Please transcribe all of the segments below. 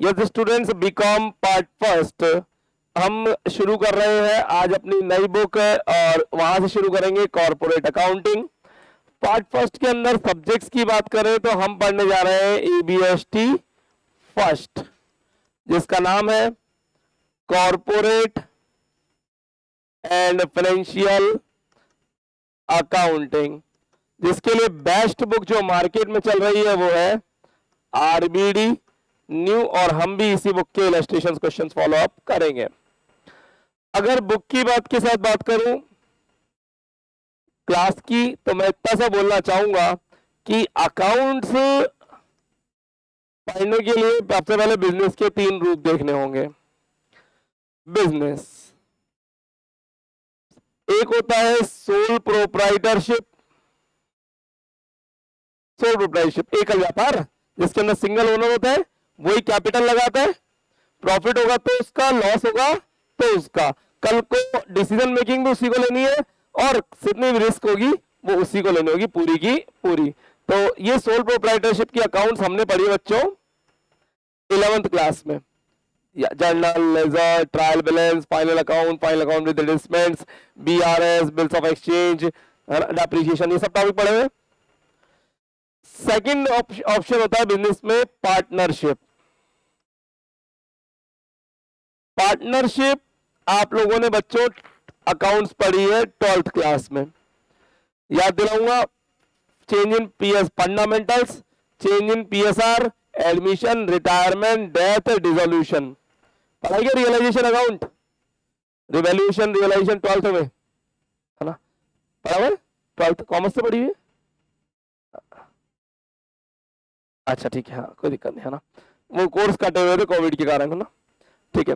Yes students, BCom part first हम शुरू कर रहे हैं आज अपनी नई बुक और वहां से शुरू करेंगे कॉर्पोरेट अकाउंटिंग। पार्ट फर्स्ट के अंदर सब्जेक्ट्स की बात करें तो हम पढ़ने जा रहे हैं ईबीएसटी फर्स्ट, जिसका नाम है कॉर्पोरेट एंड फाइनेंशियल अकाउंटिंग, जिसके लिए बेस्ट बुक जो मार्केट में चल रही है वो है आरबीडी न्यू, और हम भी इसी बुक के इलस्ट्रेशन क्वेश्चन फॉलो अप करेंगे। अगर बुक की बात के साथ बात करूं क्लास की, तो मैं इतना सा बोलना चाहूंगा कि अकाउंट्स पढ़ने के लिए सबसे पहले बिजनेस के 3 रूप देखने होंगे। बिजनेस एक होता है सोल प्रोप्राइटरशिप, सोल प्रोप्राइटरशिप एकल व्यापार, जिसके अंदर सिंगल ओनर होता है, वही कैपिटल लगाता है, प्रॉफिट होगा तो उसका, लॉस होगा तो उसका, कल को डिसीजन मेकिंग भी उसी को लेनी है और जितनी भी रिस्क होगी वो उसी को लेनी होगी पूरी की पूरी। तो ये सोल प्रोप्राइटरशिप की अकाउंट्स हमने पढ़ी बच्चों 11th क्लास में, journal, ledger, trial balance, final account with adjustments, BRS, bills of exchange, depreciation, ये सब टॉपिक पढ़े हुए। सेकंड ऑप्शन होता है बिजनेस में पार्टनरशिप। पार्टनरशिप आप लोगों ने बच्चों अकाउंट्स पढ़ी है 12th क्लास में, याद दिलाऊंगा, change in PS fundamentals, change in PSR, admission, retirement, death, dissolution, पढ़ाई क्या realisation account, revaluation, realisation 12th में है ना, पढ़ा हुआ है 12th कॉमर्स से पढ़ी हुई है। अच्छा ठीक है, हाँ कोई दिक्कत नहीं है ना, वो कोर्स कटे हुए थे कोविड के कारण है ना, ठीक है।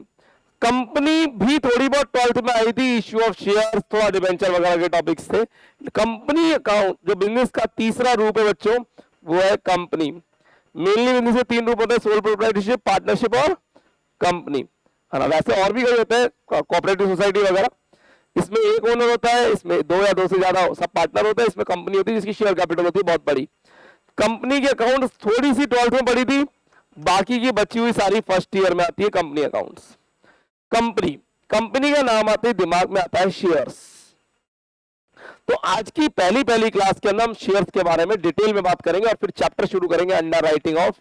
कंपनी भी थोड़ी बहुत 12th में आई थी, इश्यू ऑफ शेयर, थोड़ा डिबेंचर वगैरह के टॉपिक्स थे। कंपनी अकाउंट जो बिजनेस का तीसरा रूप है बच्चों वो है कंपनी। मेनली बिजनेस के 3 रूप होते हैं, सोल प्रोप्राइटरशिप, पार्टनरशिप और कंपनी, है ना। वैसे और भी कई होते हैं, कोऑपरेटिव सोसाइटी वगैरह, इसमें एक ओनर होता है, इसमें 2 या 2 से ज्यादा सब पार्टनर होते हैं, इसमें कंपनी होती है जिसकी शेयर कैपिटल होती है बहुत बड़ी। कंपनी की अकाउंट थोड़ी सी 12th में पड़ी थी, बाकी की बची हुई सारी फर्स्ट ईयर में आती है कंपनी अकाउंट्स। कंपनी, कंपनी का नाम आते ही दिमाग में आता है शेयर्स। तो आज की पहली क्लास के अंदर हम शेयर्स के बारे में डिटेल में बात करेंगे और फिर चैप्टर शुरू करेंगे under writing of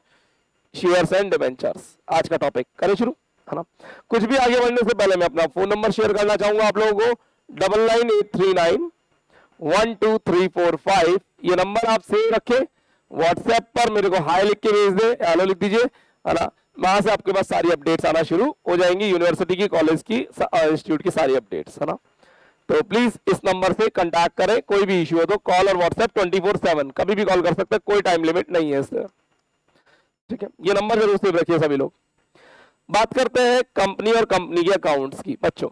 shares and debentures. आज का टॉपिक करें शुरू, है ना। कुछ भी आगे बढ़ने से पहले मैं अपना फोन नंबर शेयर करना चाहूंगा आप लोगों को, 9983912345, ये नंबर आप सेव रखें, व्हाट्सएप पर मेरे को हाई लिख के भेज दे, हेलो लिख दीजिए, है ना। वहां से आपके पास सारी अपडेट्स आना शुरू हो जाएंगी, यूनिवर्सिटी की, कॉलेज की, इंस्टीट्यूट की सारी अपडेट्स, है ना। तो प्लीज इस नंबर से कांटेक्ट करें, कोई भी इश्यू हो तो कॉल और व्हाट्सएप 24/7 कभी भी कॉल कर सकते हैं, कोई टाइम लिमिट नहीं है इससे, ठीक है। ये नंबर जरूर सेव रखिए सभी लोग। बात करते हैं कंपनी और कंपनी के अकाउंट्स की बच्चों।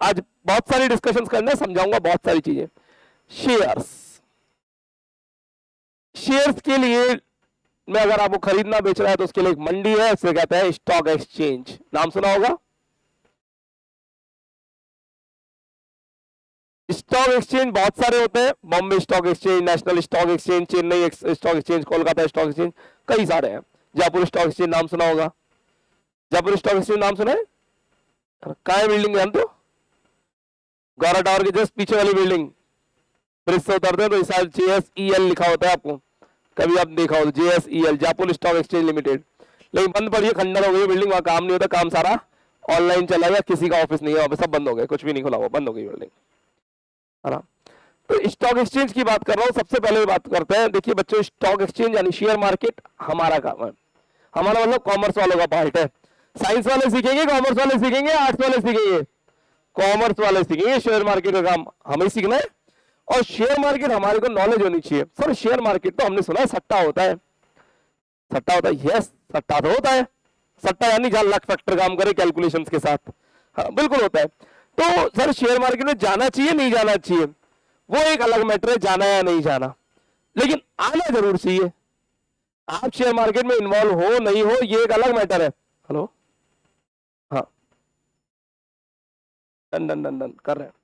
आज बहुत सारी डिस्कशंस करना है, समझाऊंगा बहुत सारी चीजें। शेयर्स, शेयर्स के लिए में अगर आपको खरीदना बेचना है तो उसके लिए एक मंडी है, उसे कहते हैं स्टॉक एक्सचेंज, नाम सुना होगा। स्टॉक एक्सचेंज बहुत सारे होते हैं, Bombay stock exchange, national stock exchange, Chennai stock exchange, Kolkata stock exchange, कई सारे हैं। जयपुर स्टॉक एक्सचेंज नाम सुना होगा, जयपुर स्टॉक एक्सचेंज नाम सुना है, कहाँ है बिल्डिंग जानते हो, गौरा टावर के जस्ट पीछे वाली बिल्डिंग, ब्रिज से उतरते हैं तो इस साइड JSEL लिखा होता है, आपको कभी आप देखा हो JSEL, Jaipur stock exchange limited, लेकिन बंद पड़ी है, खंडर हो गई बिल्डिंग, वहां काम नहीं होता, काम सारा ऑनलाइन चला गया, किसी का ऑफिस नहीं है वहां पे, सब बंद हो गए, कुछ भी नहीं खुला हुआ, बंद हो गई बिल्डिंग, है ना। तो स्टॉक एक्सचेंज की बात कर रहा हूं, सबसे पहले बात करते हैं। देखिए बच्चों, स्टॉक एक्सचेंज यानी शेयर मार्केट हमारा काम है, हमारा मतलब कॉमर्स वालों का पार्ट है। साइंस वाले सीखेंगे, कॉमर्स वाले सीखेंगे, आर्ट्स वाले सीखेंगे, कॉमर्स वाले सीखेंगे शेयर मार्केट का काम हमें सीखना है। और शेयर मार्केट हमारे को नॉलेज होनी चाहिए। सर शेयर मार्केट तो हमने सुना है सट्टा होता है, सट्टा होता है, यस सट्टा तो होता है, सट्टा यानी जहां लक फैक्टर काम करे कैलकुलेशंस के साथ, हाँ बिल्कुल होता है। तो सर शेयर मार्केट में जाना चाहिए नहीं जाना चाहिए, वो एक अलग मैटर है, जाना या नहीं जाना, लेकिन आना जरूर चाहिए। आप शेयर मार्केट में इन्वॉल्व हो नहीं हो ये एक अलग मैटर है। हेलो, हाँ डन डन डन डन कर रहे हैं।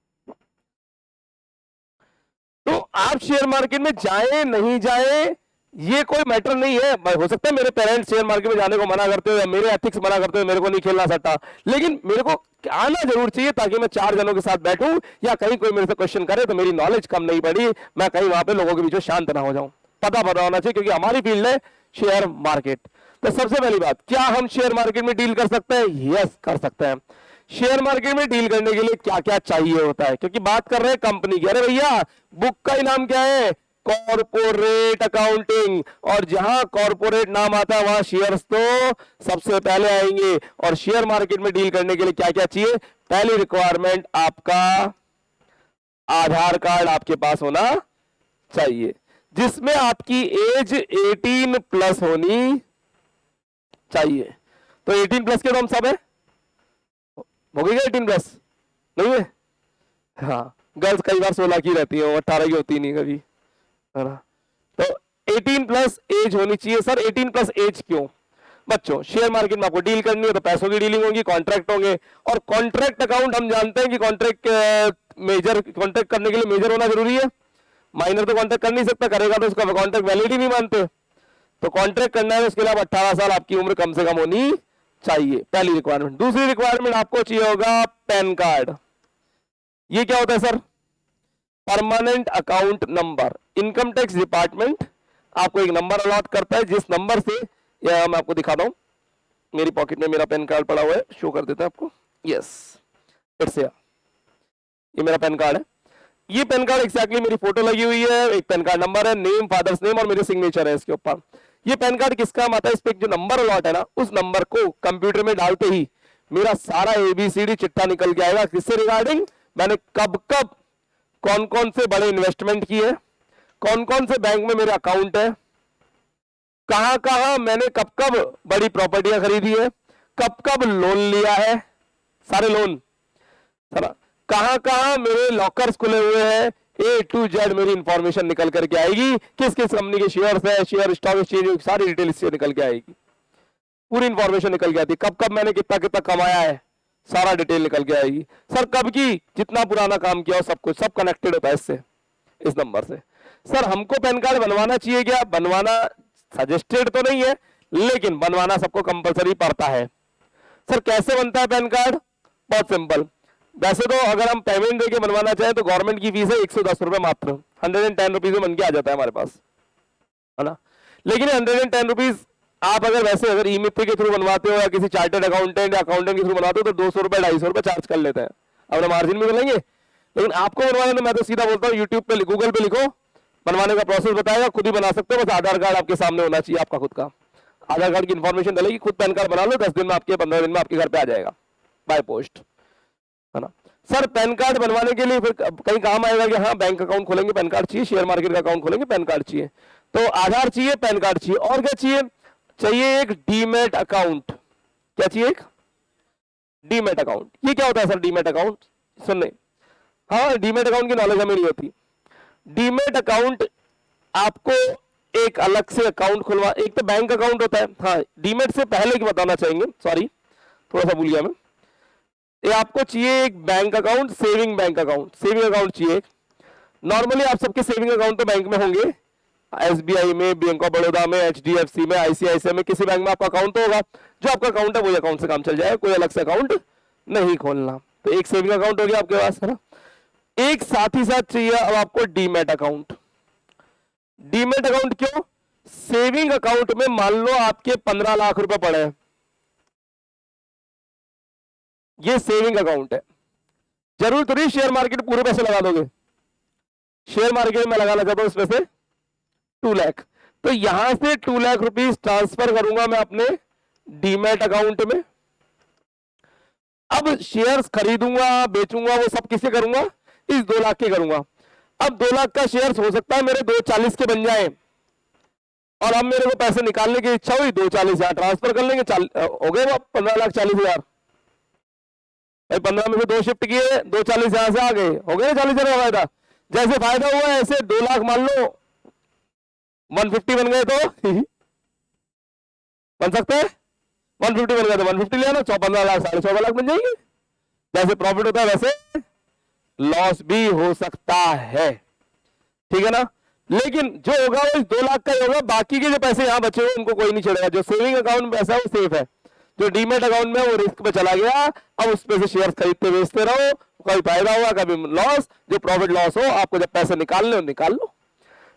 तो आप शेयर मार्केट में जाए नहीं जाए ये कोई मैटर नहीं है। हो सकता है मेरे पेरेंट्स शेयर मार्केट में जाने को मना करते हो या मेरे एथिक्स मना करते हो, मेरे को नहीं खेलना सट्टा, लेकिन मेरे को आना जरूर चाहिए ताकि मैं 4 जनों के साथ बैठूं या कहीं कोई मेरे से क्वेश्चन करे तो मेरी नॉलेज कम नहीं पड़ी, मैं कहीं वहां पे लोगों के बीच में शांत ना हो जाऊं। पता होना चाहिए, क्योंकि हमारी फील्ड है शेयर मार्केट। तो सबसे पहली बात, क्या हम शेयर मार्केट में डील कर सकते हैं? यस, कर सकते हैं। शेयर मार्केट में डील करने के लिए क्या क्या चाहिए होता है, क्योंकि बात कर रहे हैं कंपनी की। अरे भैया, बुक का ही नाम क्या है? Corporate accounting. और जहां कॉर्पोरेट नाम आता है वहां शेयर्स तो सबसे पहले आएंगे। और शेयर मार्केट में डील करने के लिए क्या क्या चाहिए? पहली रिक्वायरमेंट, आपका आधार कार्ड आपके पास होना चाहिए, जिसमें आपकी एज 18 प्लस होनी चाहिए। तो 18 प्लस के तो हम सब है, हो गई क्या 18 प्लस? नहीं है? हाँ, गर्ल्स कई बार 16 की रहती है, 18 की होती नहीं कभी, है ना? तो 18 प्लस एज होनी चाहिए। सर 18 प्लस एज क्यों? बच्चों, शेयर मार्केट में आपको डील करनी है तो पैसों की डीलिंग होगी, कॉन्ट्रैक्ट होंगे। और कॉन्ट्रैक्ट अकाउंट हम जानते हैं कि कॉन्ट्रैक्ट करने के लिए मेजर होना जरूरी है। माइनर तो कॉन्ट्रैक्ट कर नहीं सकता, करेगा तो उसका कॉन्ट्रैक्ट वैलिड ही नहीं मानते। तो कॉन्ट्रैक्ट करना है तो उसके लिए 18 साल आपकी उम्र कम से कम होनी चाहिए, पहली रिक्वायरमेंट। दूसरी रिक्वायरमेंट, आपको चाहिए होगा पैन कार्ड। ये क्या होता है sir? Permanent account number. Income tax department आपको एक नंबर अलॉट करता है, जिस नंबर से, या मैं आपको दिखाता हूं, मेरी पॉकेट में मेरा पैन कार्ड पड़ा हुआ है, शो कर देता है आपको। यस, इट्स हियर, ये मेरा पैन कार्ड है। ये पैन कार्ड एक्जैक्टली मेरी फोटो लगी हुई है, एक पैन कार्ड नंबर है, नेम, फादर्स नेम और मेरे सिग्नेचर है इसके ऊपर। ये पैन कार्ड किस काम आता है? इस पे जो नंबर अलॉट है ना, उस नंबर को कंप्यूटर में डालते ही मेरा सारा ABCD चिट्ठा निकल के आएगा। किससे रिगार्डिंग? मैंने कब कब कौन कौन से बड़े इन्वेस्टमेंट किए, कौन कौन से बैंक में मेरा अकाउंट है, कहां कहां मैंने कब कब बड़ी प्रॉपर्टियां खरीदी है, कब कब लोन लिया है, सारे लोन, कहां कहां मेरे लॉकर्स खुले हुए हैं, A to Z मेरी इंफॉर्मेशन निकल करके आएगी। किस किस कंपनी के शेयर्स है, शेयर स्टॉक एक्सचेंज, सारी डिटेल इससे निकल के आएगी, पूरी इंफॉर्मेशन निकल के आती है। कब कब मैंने कितना कितना कमाया है, सारा डिटेल निकल के आएगी। सर कब की, जितना पुराना काम किया हो, सब कुछ, सब कनेक्टेड होता है इससे, इस नंबर से। सर हमको पैन कार्ड बनवाना चाहिए क्या? बनवाना सजेस्टेड तो नहीं है, लेकिन बनवाना सबको कंपलसरी पड़ता है। सर कैसे बनता है पैन कार्ड? बहुत सिंपल। वैसे तो अगर हम पेमेंट देके बनवाना चाहें तो गवर्नमेंट की फीस है 110 रुपए मात्र, 110 रुपीज में बन के आ जाता है हमारे पास, है ना? लेकिन 110 रुपीज आप अगर ई मित्र के थ्रू बनवाते हो या किसी चार्टर्ड अकाउंटेंट या अकाउंटेंट के थ्रू बनवाते हो तो 200 रुपए 250 रुपए चार्ज कर लेते हैं, अपना मार्जिन भी मिलेंगे। लेकिन आपको बनवाना तो मैं तो सीधा बोलता हूँ, यूट्यूब पे गूगल पे लिखो, बनवाने का प्रोसेस बताएगा, खुद ही बना सकते हो। बस आधार कार्ड आपके सामने होना चाहिए, आपका खुद का आधार कार्ड की इन्फॉर्मेशन डलेगी, खुद पैन कार्ड बना लो, 10 दिन में आपके, 15 दिन में आपके घर पे आ जाएगा बाय पोस्ट, है ना? सर पैन कार्ड बनवाने के लिए फिर कहीं काम आएगा कि हाँ बैंक अकाउंट खोलेंगे, पैन कार्ड चाहिए, शेयर मार्केट का अकाउंट खोलेंगे, पैन कार्ड चाहिए। तो आधार चाहिए, पैन कार्ड चाहिए, और क्या चाहिए? चाहिए एक डीमैट अकाउंट। क्या चाहिए? एक डीमैट अकाउंट। ये क्या होता है सर डीमैट अकाउंट? सुनने, हाँ, डीमैट अकाउंट की नॉलेज हमें नहीं होती। डीमैट अकाउंट आपको एक अलग से अकाउंट खुलवा, एक तो बैंक अकाउंट होता है, हाँ, डीमैट से पहले की बताना चाहेंगे, सॉरी थोड़ा सा भूल गया मैं। ये आपको चाहिए एक bank account, saving bank account, saving account चाहिए। नॉर्मली आप सबके सेविंग अकाउंट तो बैंक में होंगे, SBI में, बैंक ऑफ बड़ौदा में, HDFC में, ICICI में, किसी बैंक में आपका अकाउंट तो होगा। जो आपका अकाउंट है वही अकाउंट से काम चल जाएगा, कोई अलग से अकाउंट नहीं खोलना। तो एक सेविंग अकाउंट हो गया आपके पास, है ना? एक साथ ही साथ चाहिए अब आपको डीमैट अकाउंट। डीमैट अकाउंट क्यों? सेविंग अकाउंट में मान लो आपके 15 लाख रुपए पड़े हैं, ये सेविंग अकाउंट है। जरूर तो नहीं शेयर मार्केट पूरे पैसे लगा दोगे, शेयर मार्केट में लगाना चाहता हूं इसमें से 2 लाख, तो यहां से 2 लाख रुपीस ट्रांसफर करूंगा मैं अपने डीमैट अकाउंट में। अब शेयर्स खरीदूंगा बेचूंगा वो सब किसे करूंगा? इस 2 लाख के करूंगा। अब 2 लाख का शेयर्स हो सकता है मेरे 240 के बन जाए, और अब मेरे को पैसे निकालने की इच्छा हुई, 240 हजार ट्रांसफर कर लेंगे, हो गए वो 15,40,000। 15 में से 2 शिफ्ट किए, 240 यहां से आ गए, हो गए 40,000 का फायदा। जैसे फायदा हुआ ऐसे 2 लाख मान लो 150 बन गए तो बन सकते हैं, 150 बन गए तो 150 ले आना, 15 लाख 14.5 लाख बन जाएंगे। जैसे प्रॉफिट होता है वैसे लॉस भी हो सकता है, ठीक है ना? लेकिन जो होगा वो इस 2 लाख का ही होगा, बाकी के जो पैसे यहाँ बचे हुए उनको कोई नहीं छेड़ेगा। जो सेविंग अकाउंट में पैसा है वो सेफ है, जो डीमेट अकाउंट में वो रिस्क पे चला गया। अब उस पे से शेयर खरीदते बेचते रहो, कभी फायदा हुआ कभी लॉस, जो प्रॉफिट लॉस हो आपको जब पैसे निकालने हो निकाल लो।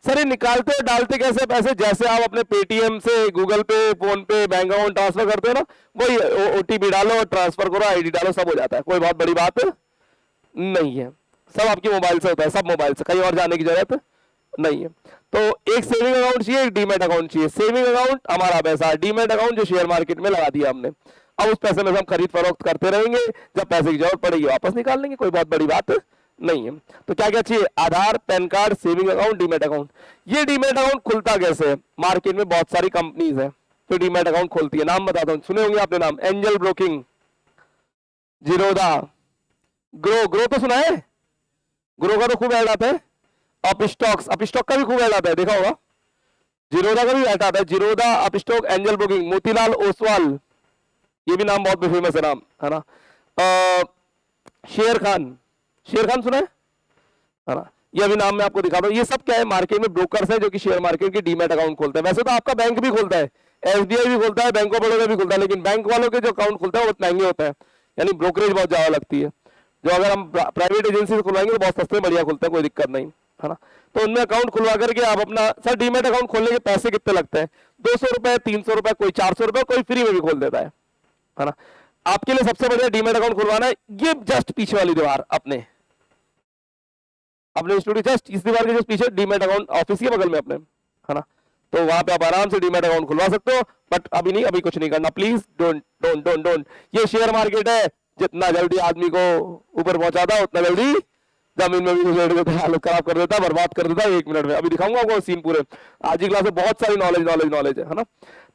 सर ये निकालते और डालते कैसे पैसे? जैसे आप अपने पेटीएम से गूगल पे, फोन पे, बैंक अकाउंट ट्रांसफर करते हो ना, वही ओटीपी डालो, ट्रांसफर करो, आईडी डालो, सब हो जाता है, कोई बहुत बड़ी बात नहीं है। सब आपकी मोबाइल से होता है, सब मोबाइल से, कहीं और जाने की जरूरत नहीं है। तो एक सेविंग अकाउंट चाहिए, एक डीमेट अकाउंट चाहिए। सेविंग अकाउंट हमारा पैसा है, डीमेट अकाउंट जो शेयर मार्केट में लगा दिया हमने, अब उस पैसे में हम खरीद फरोख्त करते रहेंगे, जब पैसे की जरूरत पड़ेगी वापस निकाल लेंगे, कोई बहुत बड़ी बात नहीं है। तो क्या क्या चाहिए? Aadhaar, PAN card, saving account, demat account. ये डीमेट अकाउंट खुलता कैसे है? मार्केट में बहुत सारी कंपनीज है तो डीमेट अकाउंट खोलती है। नाम बताता हूँ, सुने होंगे आपने नाम, एंजल ब्रोकिंग, जीरोधा, ग्रो तो सुना है? ग्रो का तो खूब ऐड आता है। अपस्टॉक का भी खूब ऐड आता है, देखा होगा। जीरोधा का भी ऐड आता है, जीरोधा, अपस्टॉक, एंजल ब्रोकिंग, मोतीलाल ओसवाल, ये भी नाम बहुत फेमस है नाम, है ना। शेर खान सुना है ना। ये अभी नाम मैं आपको दिखाता हूँ। ये सब क्या है? मार्केट में ब्रोकर्स हैं जो कि शेयर मार्केट की डीमेट अकाउंट खोलते हैं। वैसे तो आपका बैंक भी खोलता है, एसबीआई भी खोलता है, बैंक ऑफ बड़ौदा भी खोलता है, लेकिन बैंक वालों के जो अकाउंट खुलता है वो महंगे होते हैं, यानी ब्रोकरेज बहुत ज्यादा लगती है। जो अगर हम प्राइवेट एजेंसी से खुलवाएंगे तो बहुत सस्ते बढ़िया खुलते हैं, कोई दिक्कत नहीं, है ना। तो उनमें अकाउंट खुलवा करके आप अपना, सर डीमेट अकाउंट खोलने के पैसे कितने लगते हैं? 200 रुपए, 300 रुपए, कोई 400 रुपए, कोई फ्री में भी खोल देता है ना। आपके लिए सबसे बढ़िया डीमेट अकाउंट खुलवाना है, ये जस्ट पीछे वाली दीवार, अपने स्टूडियो जस्ट इस दीवार के जस्ट पीछे डीमेट अकाउंट ऑफिस के बगल में अपने, है ना। तो वहां पे आप आराम से डीमेट अकाउंट खुलवा सकते हो, बट अभी नहीं, अभी कुछ नहीं करना, प्लीज डोंट। ये शेयर मार्केट है, जितना जल्दी आदमी को ऊपर पहुंचाता उतना जल्दी जमीन में भी उछेड़ देता है, हालत खराब कर देता है, बर्बाद कर देता है 1 मिनट में। अभी दिखाऊंगा आपको सीन पूरे, आज की क्लास में बहुत सारी नॉलेज है ना।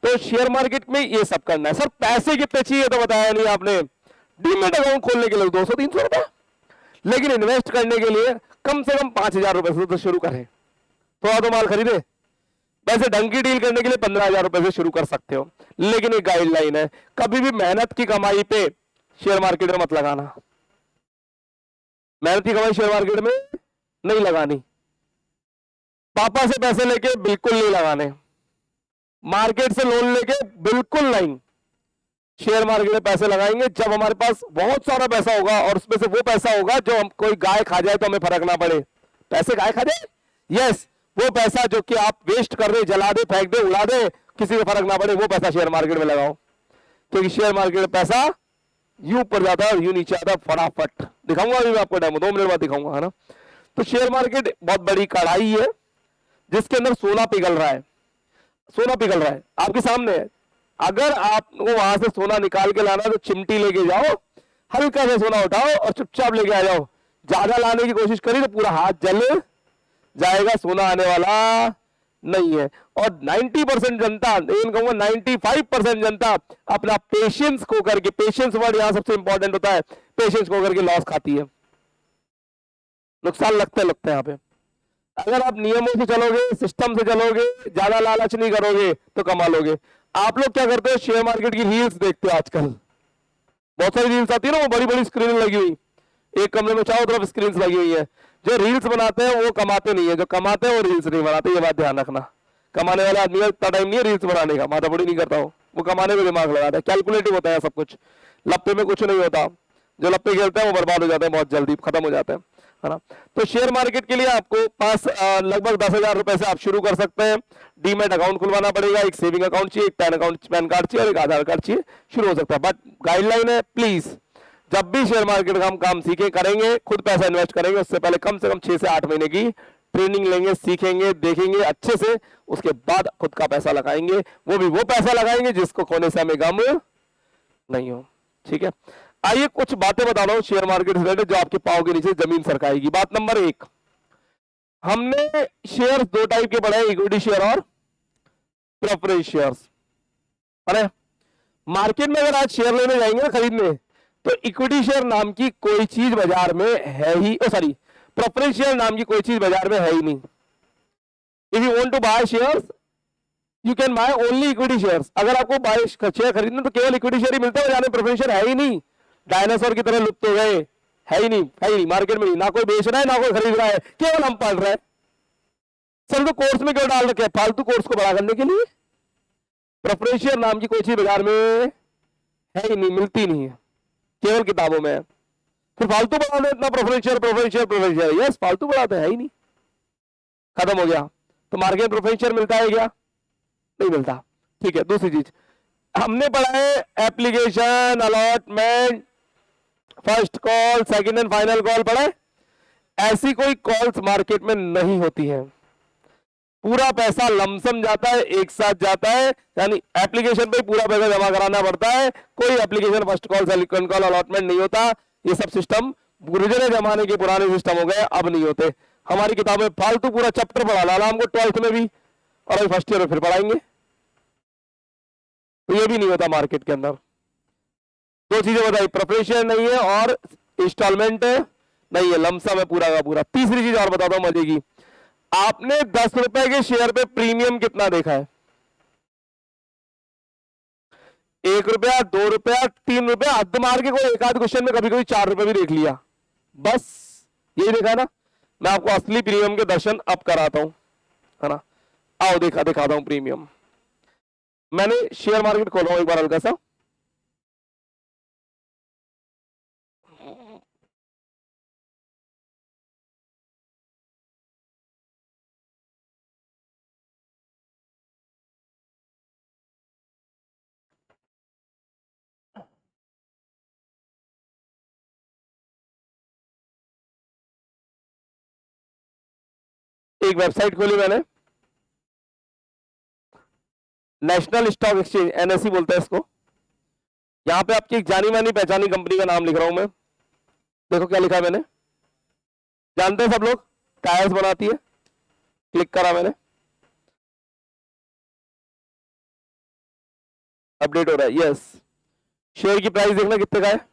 तो शेयर मार्केट में ये सब करना है। सर पैसे कितने चाहिए तो बताया नहीं आपने। डीमेट अकाउंट खोलने के लिए 200-300 रुपए, लेकिन इन्वेस्ट करने के लिए कम से कम 5,000 रुपए से तो शुरू करें, थोड़ा तो माल खरीदे। वैसे ढंग की डील करने के लिए 15,000 रुपए से शुरू कर सकते हो, लेकिन एक गाइडलाइन है, कभी भी मेहनत की कमाई पे शेयर मार्केट में मत लगाना। मेहनत की कमाई शेयर मार्केट में नहीं लगानी, पापा से पैसे लेके बिल्कुल नहीं लगाने, मार्केट से लोन लेके बिल्कुल नहीं। शेयर मार्केट में पैसे लगाएंगे जब हमारे पास बहुत सारा पैसा होगा, और उसमें से वो पैसा होगा जो हम, कोई गाय खा जाए तो हमें फर्क ना पड़े। पैसे गाय खा जाए, यस, वो पैसा जो कि आप वेस्ट कर रहे, जला दे, फेंक दे, उड़ा दे, किसी को फर्क ना पड़े, वो पैसा शेयर मार्केट में लगाओ, क्योंकि शेयर मार्केट में पैसा यूं ऊपर जाता है और यूं नीचे आता है फटाफट। दिखाऊंगा अभी मैं आपको डेमो, 2 मिनट बाद दिखाऊंगा, है ना। तो शेयर मार्केट बहुत बड़ी कढ़ाई है जिसके अंदर सोना पिघल रहा है, आपके सामने है। अगर आपको वहां से सोना निकाल के लाना तो चिमटी लेके जाओ, हल्का सा सोना उठाओ और चुपचाप लेके आ जाओ। ज्यादा लाने की कोशिश करी तो पूरा हाथ जल जाएगा, सोना आने वाला नहीं है। और 90% जनता, लेकिन कहूंगा 95% जनता अपना पेशेंस को करके, पेशेंस वर्ड यहां सबसे इंपॉर्टेंट होता है, पेशेंस को करके लॉस खाती है, नुकसान लगते हैं यहाँ पे। अगर आप नियमों से चलोगे, सिस्टम से चलोगे, ज्यादा लालच नहीं करोगे तो कमा लोगे। आप लोग क्या करते हो? शेयर मार्केट की रील्स देखते हो आजकल, बहुत सारी रील्स आती है ना, वो बड़ी बड़ी स्क्रीन लगी हुई, एक कमरे में चारों तरफ स्क्रीन लगी हुई है। जो रील्स बनाते हैं वो कमाते नहीं है, जो कमाते हैं वो रील्स नहीं बनाते, ये बात ध्यान रखना। कमाने वाले आदमी का इतना टाइम नहीं है रील्स बनाने का, माथापड़ी नहीं करता हो, वो कमाने में दिमाग लगाता है, कैलकुलेटिव होता है सब कुछ। लप्पे में कुछ नहीं होता, जो लप्पे खेलते हैं वो बर्बाद हो जाते हैं, बहुत जल्दी खत्म हो जाते हैं, है ना। तो शेयर मार्केट के लिए आपको पास लगभग 10,000 रुपए से आप शुरू कर सकते हैं। डीमेट अकाउंट खुलवाना पड़ेगा, एक सेविंग अकाउंट चाहिए, एक पैन कार्ड चाहिए और एक आधार कार्ड चाहिए, शुरू हो सकता है। बट गाइडलाइन है, प्लीज जब भी शेयर मार्केट का हम काम सीखे करेंगे, खुद पैसा इन्वेस्ट करेंगे, उससे पहले कम से कम 6 से 8 महीने की ट्रेनिंग लेंगे, सीखेंगे, देखेंगे अच्छे से, उसके बाद खुद का पैसा लगाएंगे। वो भी वो पैसा लगाएंगे जिसको खोने से हमें गम नहीं हो, ठीक है। आइए कुछ बातें बता रहा हूं शेयर मार्केट से रिलेटेड जो आपके पांव के नीचे जमीन सरकाएगी। बात नंबर 1, हमने शेयर 2 टाइप के पढ़े, इक्विटी शेयर और प्रेफरेंस शेयर्स। अरे मार्केट में अगर आज शेयर लेने जाएंगे ना खरीदने, तो इक्विटी शेयर नाम की कोई चीज बाजार में है ही, प्रेफरेंस शेयर नाम की कोई चीज बाजार में है ही नहीं। If you want to buy shares you can buy only equity shares. अगर आपको बाय शेयर खरीदना तो केवल इक्विटी शेयर ही मिलता है, बाजार में प्रेफरेंस शेयर है ही नहीं, डायनासोर की तरह लुप्त हो गए, है ही नहीं मार्केट में, ना कोई बेच रहा है ना कोई खरीद रहा है, केवल हम पढ़ रहे हैं। सर तो कोर्स में क्यों डाल रखे हैं? फालतू कोर्स को बड़ा करने के लिए। प्रेफरेंशियल नाम की कोई चीज बाजार में है ही नहीं, मिलती नहीं है, केवल किताबों में है। फिर फालतू बढ़ा दो इतना, प्रेफरेंशियल प्रेफरेंशियल प्रेफरेंशियल, यस फालतू बढ़ाते हैं ही नहीं, खत्म हो गया। तो मार्केट प्रेफरेंशियल मिलता है क्या? नहीं मिलता। ठीक है, दूसरी चीज हमने पढ़ा है application, allotment, first call, second and final call पढ़ा है। ऐसी कोई कॉल्स मार्केट में नहीं होती है, पूरा पैसा लमसम जाता है, एक साथ जाता है, यानी एप्लीकेशन पे पूरा पैसा जमा कराना पड़ता है। कोई application first call, second call, allotment नहीं होता। ये सब सिस्टम गुरुजन जमाने के पुराने सिस्टम हो गए, अब नहीं होते। हमारी किताबें फालतू पूरा चैप्टर पढ़ा लाला हमको 12th में भी, और अभी फर्स्ट ईयर में फिर पढ़ाएंगे, तो ये भी नहीं होता मार्केट के अंदर। दो चीजें बताई, प्रिपरेशन नहीं है और इंस्टॉलमेंट नहीं है, लमसम है पूरा का पूरा। तीसरी चीज और बताता हूं मजे की, आपने 10 रुपए के शेयर पे प्रीमियम कितना देखा है? 1 रुपया, 2 रुपया, 3 रुपया, हद मार के कोई एक आध क्वेश्चन में कभी कभी 4 रुपए भी देख लिया, बस यही देखा ना। मैं आपको असली प्रीमियम के दर्शन अब कराता हूं, है ना। आओ दिखाता हूं प्रीमियम। मैंने शेयर मार्केट खोला हूं एक बार हल्का सा, एक वेबसाइट खोली मैंने, नेशनल स्टॉक एक्सचेंज, एनएसई बोलता है इसको। यहां पे आपकी एक जानी मानी पहचानी कंपनी का नाम लिख रहा हूं मैं, देखो क्या लिखा है मैंने, जानते हैं सब लोग, टायर्स बनाती है। क्लिक करा मैंने, अपडेट हो रहा है, यस। शेयर की प्राइस देखना कितने का है,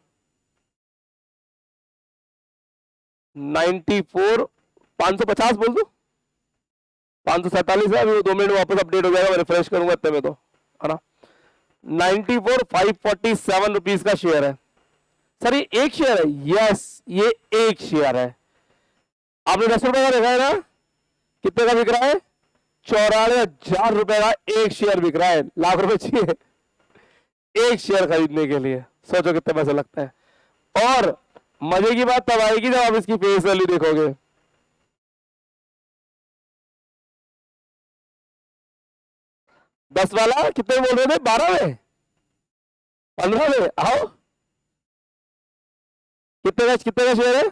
94, 550 बोल दो, 547 है। अभी 2 मिनट में वापस अपडेट हो जाएगा, मैं रिफ्रेश करूंगा इतने में, तो है ना। 94,547 रुपीज का शेयर है। सर ये एक शेयर है? यस ये एक शेयर है। आपने 10 रुपए का देखा है ना, कितने का बिक रहा है? 94,000 रुपए का एक शेयर बिक रहा है। लाख रुपए चाहिए एक शेयर खरीदने के लिए, सोचो कितने पैसे लगते हैं। और मजे की बात तब आएगी जब आप इसकी फेस वैल्यू देखोगे। दस वाला कितने बोल रहे थे? 12 में, 15 में, आओ कितने का शेयर है?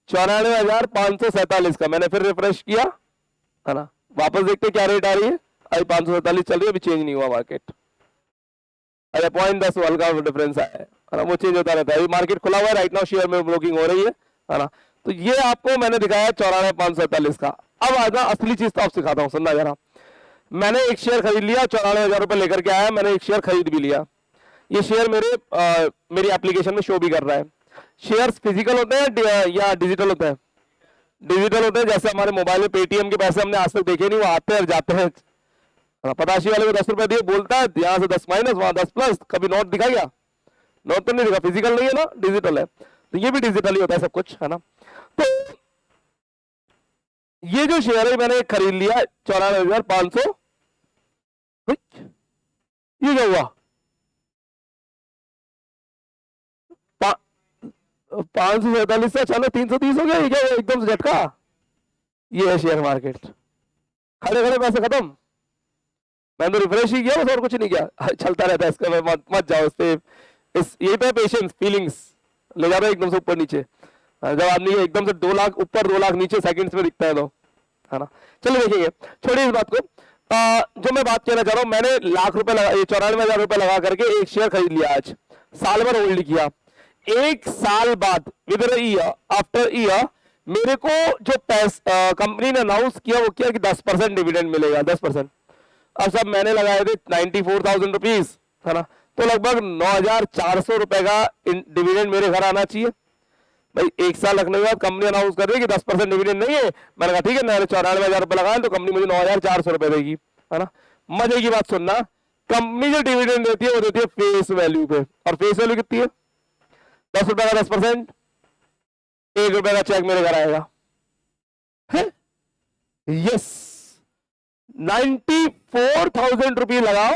94,547 का। मैंने फिर रिफ्रेश किया, है ना, वापस देखते क्या रेट आ रही है। अभी 547 चल रही है, अभी चेंज नहीं हुआ मार्केट। अरे 0.10 हल्का डिफरेंस आया है ना, वो चेंज होता रहता है। अभी मार्केट खुला हुआ है, राइट नाउ शेयर में ब्रोकिंग हो रही है ना। तो ये आपको मैंने दिखाया 94,547 का। अब आजा असली चीज तो आप सिखाता हूँ, सुनना जरा। मैंने एक शेयर खरीद लिया, 94,000 रुपए लेकर के आया, मैंने एक शेयर खरीद भी लिया। ये शेयर मेरी एप्लीकेशन में शो भी कर रहा है। शेयर्स फिजिकल होते हैं या डिजिटल होते हैं? डिजिटल होते हैं। जैसे हमारे मोबाइल में पेटीएम के पैसे हमने आज तक देखे नहीं, वो आते हैं और जाते हैं। पताशी वाले को 10 रुपए दिए, बोलता है यहाँ से 10 माइनस, वहां 10 प्लस, कभी नोट दिखा गया? नोट तो नहीं दिखा, फिजिकल नहीं है ना, डिजिटल है। तो ये भी डिजिटल ही होता है सब कुछ, है ना। तो ये जो शेयर है मैंने खरीद लिया 94,500, ये क्या हुआ? 547 से अचानक 330 हो गया, ये क्या हुआ एकदम से झटका? ये है शेयर मार्केट, खड़े खड़े पैसे खत्म। मैंने तो रिफ्रेश ही किया बस, और कुछ नहीं किया, चलता रहता है इसका। मैं मत जाओ इस पे, यही पे पेशेंस, फीलिंग्स ले जाता है एकदम से ऊपर नीचे। जब आदमी एकदम से 2 लाख ऊपर 2 लाख नीचे सेकंड्स में दिखता है, तो है ना। चलिए देखेंगे, छोड़िए इस बात को। जो मैं बात कहना चाह रहा हूं, मैंने लाख रुपए लगा, 94,000 रुपए लगा करके एक शेयर खरीद लिया, आज साल भर होल्ड किया। एक साल बाद, विद ईयर आफ्टर ईयर, मेरे को जो कंपनी ने अनाउंस किया वो किया कि 10% डिविडेंड मिलेगा, 10%। अब सब मैंने लगाए थे 94,000 रुपीज, है ना, तो लगभग 9,400 रुपए का डिविडेंड मेरे घर आना चाहिए। भाई एक साल रखने के बाद कंपनी अनाउंस कर रही है कि 10% डिविडेंड नहीं है। मैंने कहा ठीक है, मैंने 94,000 रुपए लगाए तो कंपनी मुझे 9,400 रुपए देगी, है ना। मजे की बात सुनना, कंपनी जो डिविडेंड देती है वो देती है फेस वैल्यू पे, और फेस वैल्यू कितनी है? 10 रुपए का 10%, 1 रुपए का चेक मेरे घर आएगा है। यस, 94,000 रुपये लगाओ,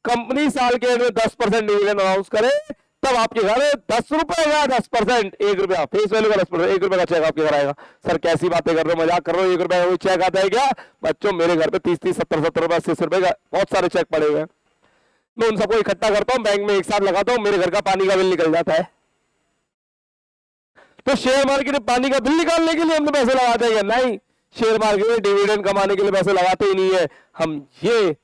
कंपनी साल के एंड में 10% डिविडेंड अनाउंस करे, तब आपके घर 10 रुपए का 10%, 1 रुपया फेस वैल्यू का 10%, 1 रुपए का चेक आपके घर आएगा। सर कैसी बातें कर रहे हो, मजाक कर रहे हो, 1 रुपए का कोई चेक आता है क्या? बच्चों मेरे घर पे 30-30, 70-70 रुपए, 80 रुपए का बहुत सारे चेक पड़े हुए हैं। मैं उन सबको इकट्ठा करता हूँ, बैंक में एक साथ लगाता हूँ, मेरे घर का पानी का बिल निकल जाता है। तो शेयर मार्केट में पानी का बिल निकालने के लिए हम तो पैसे लगाते हैं? नहीं, शेयर मार्केट में डिविडेंड कमाने के लिए पैसे लगाते ही नहीं है। हम ये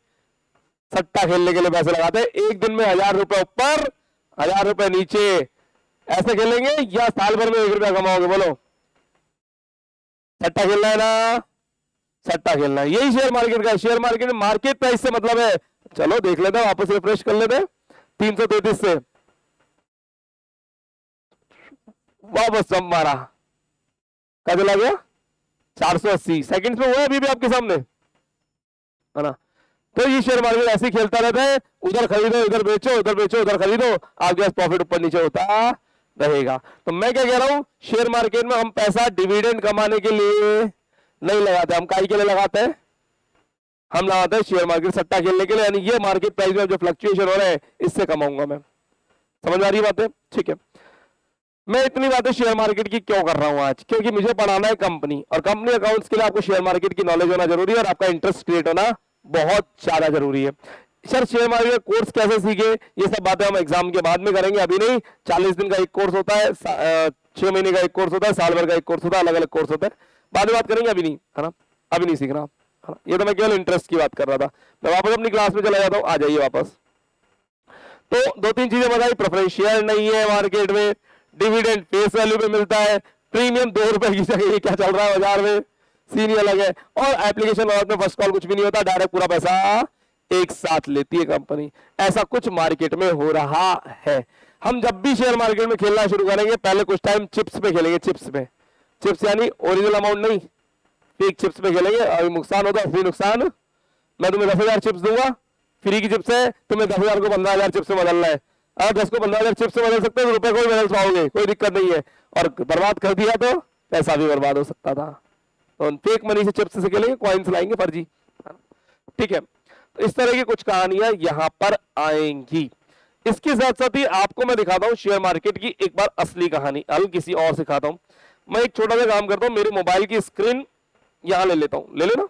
सट्टा खेलने के लिए पैसे लगाते हैं। एक दिन में 1000 रुपए ऊपर, 1000 रुपए नीचे, ऐसे खेलेंगे या साल भर में 1 रुपया कमाओगे? बोलो, सट्टा खेलना है ना? सट्टा खेलना है, यही शेयर मार्केट का। शेयर मार्केट में मार्केट प्राइस से मतलब है। चलो देख लेते हैं, वापस रिफ्रेश कर लेते हैं। 333 से वापस जंप मारा, क्या चला गया? 480 सेकंड्स में हुआ है अभी भी आपके सामने, है ना? तो ये शेयर मार्केट ऐसे ही खेलता रहता है, उधर खरीदो इधर बेचो, उधर बेचो उधर खरीदो, आपके पास प्रॉफिट ऊपर नीचे होता रहेगा। तो मैं क्या कह रहा हूं, शेयर मार्केट में हम पैसा डिविडेंड कमाने के लिए नहीं लगाते, हम काहे के लिए लगाते हैं? हम लगाते हैं शेयर मार्केट सट्टा खेलने के लिए, यानी ये मार्केट प्राइस में जो फ्लक्चुएशन हो रहा है इससे कमाऊंगा मैं। समझ आ रही बात है? ठीक है। मैं इतनी बातें शेयर मार्केट की क्यों कर रहा हूं आज? क्योंकि मुझे पढ़ाना है कंपनी, और कंपनी अकाउंट्स के लिए आपको शेयर मार्केट की नॉलेज होना जरूरी है, और आपका इंटरेस्ट क्रिएट होना बहुत ज्यादा जरूरी है। सर शेयर मार्केट कोर्स कैसे सीखे, ये सब बातें हम एग्जाम के बाद में करेंगे, अभी नहीं। 40 दिन का एक कोर्स होता है, 6 महीने का एक कोर्स होता है, साल भर का एक कोर्स होता है, अलग अलग कोर्स होता है, बाद में बात करेंगे, अभी नहीं, है ना? अभी नहीं सीखना, है ना? ये तो मैं केवल इंटरेस्ट की बात कर रहा था। मैं वापस अपनी क्लास में चला जाता हूँ, आ जाइए वापस। तो 2-3 चीजें बताई, प्रेफरेंस शेयर नहीं है मार्केट में, डिविडेंड फेस वैल्यू पे मिलता है, प्रीमियम 2 रुपए की जगह ये क्या चल रहा है बाजार में, सीन ही अलग है, और एप्लीकेशन में फर्स्ट कॉल कुछ भी नहीं होता, डायरेक्ट पूरा पैसा एक साथ लेती है कंपनी। ऐसा कुछ मार्केट में हो रहा है। हम जब भी शेयर मार्केट में खेलना शुरू करेंगे, पहले कुछ टाइम चिप्स पे खेलेंगे, चिप्स पे, चिप्स यानी ओरिजिनल अमाउंट नहीं, फेक चिप्स पे खेलेंगे। अभी नुकसान होता है, फ्री नुकसान। मैं तुम्हें 10,000 चिप्स दूंगा, फ्री की चिप्स है, तुम्हें 10,000 को 15,000 चिप्स से बदलना है। अगर 10 को 15,000 चिप्स से बदल सकते हो तो रुपए को भी बदल पाओगे, कोई दिक्कत नहीं है। और बर्बाद कर दिया तो पैसा भी बर्बाद हो सकता था। तो फेक मनी से चिप्स से खेलेंगे, कॉइन्स लाएंगे फर्जी, ठीक है? तो इस तरह की कुछ कहानियां यहां पर आएंगी। इसके साथ साथ ही आपको मैं दिखाता हूं शेयर मार्केट की एक बार असली कहानी, अलग किसी और सिखाता हूं। मैं एक छोटा सा काम करता हूं, मेरे मोबाइल की स्क्रीन यहां ले लेता हूं, ले लेना।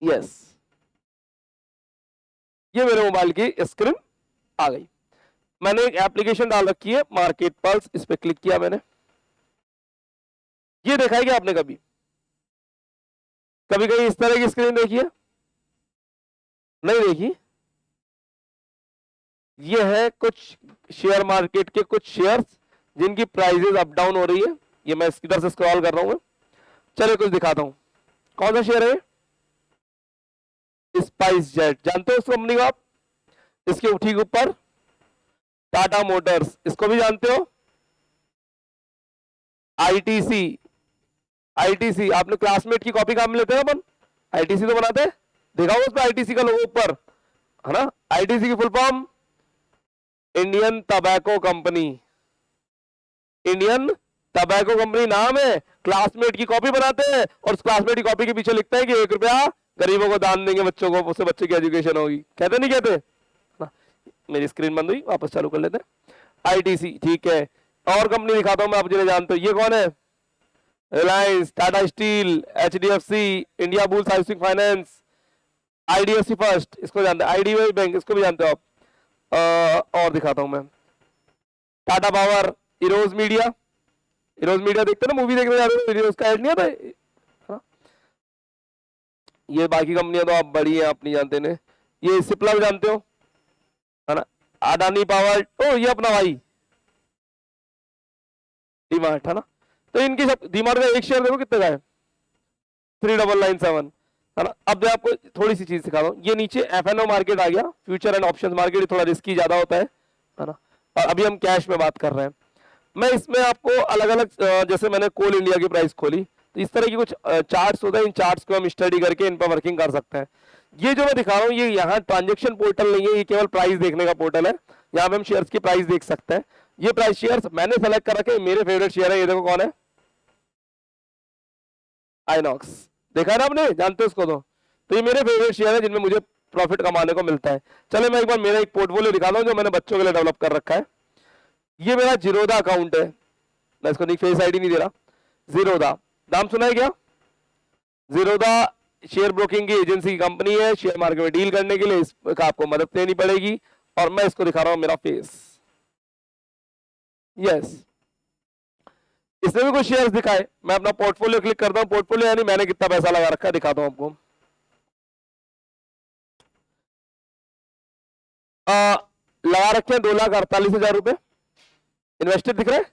यस, ये मेरे मोबाइल की स्क्रीन आ गई। मैंने एक एप्लीकेशन डाल रखी है मार्केट पल्स, इस पे क्लिक किया मैंने। ये देखा है क्या आपने कभी? कभी कभी इस तरह की स्क्रीन देखी है? नहीं देखी? ये है कुछ शेयर मार्केट के कुछ शेयर्स जिनकी प्राइसेस अप डाउन हो रही है। ये मैं इधर से स्क्रॉल कर रहा हूं। चलिए कुछ दिखाता हूं। कौन सा शेयर है? स्पाइस जेट, जानते हो उस कंपनी को आप? इसके ठीक ऊपर टाटा मोटर्स, इसको भी जानते हो? आईटीसी, आईटीसी आपने क्लासमेट की कॉपी काम में लेते हैं अपन, आईटीसी तो बनाते हैं, देखा हो उस पर आईटीसी का लोगो ऊपर, है ना? आईटीसी की full form Indian tobacco company, Indian tobacco company नाम है। क्लासमेट की कॉपी बनाते हैं, और उस क्लासमेट की कॉपी के पीछे लिखते हैं कि 1 रुपया गरीबों को दान देंगे, बच्चों को, उससे बच्चे की एजुकेशन होगी। कहते नहीं कहते ना? मेरी स्क्रीन बंद हुई, वापस चालू कर लेते हैं। आईटीसी, ठीक है। और कंपनी दिखाता हूं मैं, आप जिन्हें जानते हो। ये कौन है? Reliance, Tata steel, HDFC, India Bulls housing finance, IDFC first, इसको जानते हैं। आईडीबीआई बैंक, इसको भी जानते हो आप। और दिखाता हूं मैं, Tata power, Eros media, Eros media देखते ना, मूवी देखने जाते हो, इरोज का ऐड नहीं आता है? ये बाकी कंपनियां तो आप बड़ी हैं, आप नहीं जानते ने। ये सिप्ला भी जानते हो, है ना? अडानी पावर, ओ ये अपना भाई डीमार्ट, है ना? तो इनकी सब, डीमार्ट का एक शेयर देखो कितने का है, 3997, है ना? अब मैं आपको थोड़ी सी चीज सिखा दूं। ये नीचे एफएनओ मार्केट आ गया, फ्यूचर एंड ऑप्शंस मार्केट, थोड़ा रिस्की ज्यादा होता है ना? और अभी हम कैश में बात कर रहे हैं। मैं इसमें आपको अलग अलग, जैसे मैंने कोल इंडिया की प्राइस खोली, तो इस तरह की कुछ चार्ट्स होते हैं, इन चार्ट्स को हम स्टडी करके इन पर वर्किंग कर सकते हैं। ये जो मैं दिखा रहा हूँ ये यहाँ ट्रांजेक्शन पोर्टल नहीं है, ये केवल प्राइस देखने का पोर्टल है। यहाँ पे हम शेयर्स की प्राइस देख सकते हैं। ये प्राइस शेयर्स मैंने सेलेक्ट कर रखे, मेरे फेवरेट शेयर है, ये देखो कौन है, आइनॉक्स। देखा है ना आपने, जानते हो उसको? तो ये मेरे फेवरेट शेयर है जिनमें मुझे प्रॉफिट कमाने को मिलता है। चलो मैं एक बार मेरा एक पोर्टफोलियो दिखाता हूँ जो मैंने बच्चों के लिए डेवलप कर रखा है। ये मेरा जीरोधा अकाउंट है, मैं इसको नहीं फेस आईडी नहीं दे रहा। जीरोधा नाम सुना है क्या? जीरोधा शेयर ब्रोकिंग की एजेंसी की कंपनी है, शेयर मार्केट में डील करने के लिए इसका आपको मदद लेनी पड़ेगी। और मैं इसको दिखा रहा हूं मेरा फेस, यस। इसने भी कुछ शेयर्स दिखाए, मैं अपना पोर्टफोलियो क्लिक करता हूं। पोर्टफोलियो यानी मैंने कितना पैसा लगा रखा है दिखाता हूं आपको। लगा रखे हैं 2,48,000 रुपए इन्वेस्टेड दिख रहे हैं,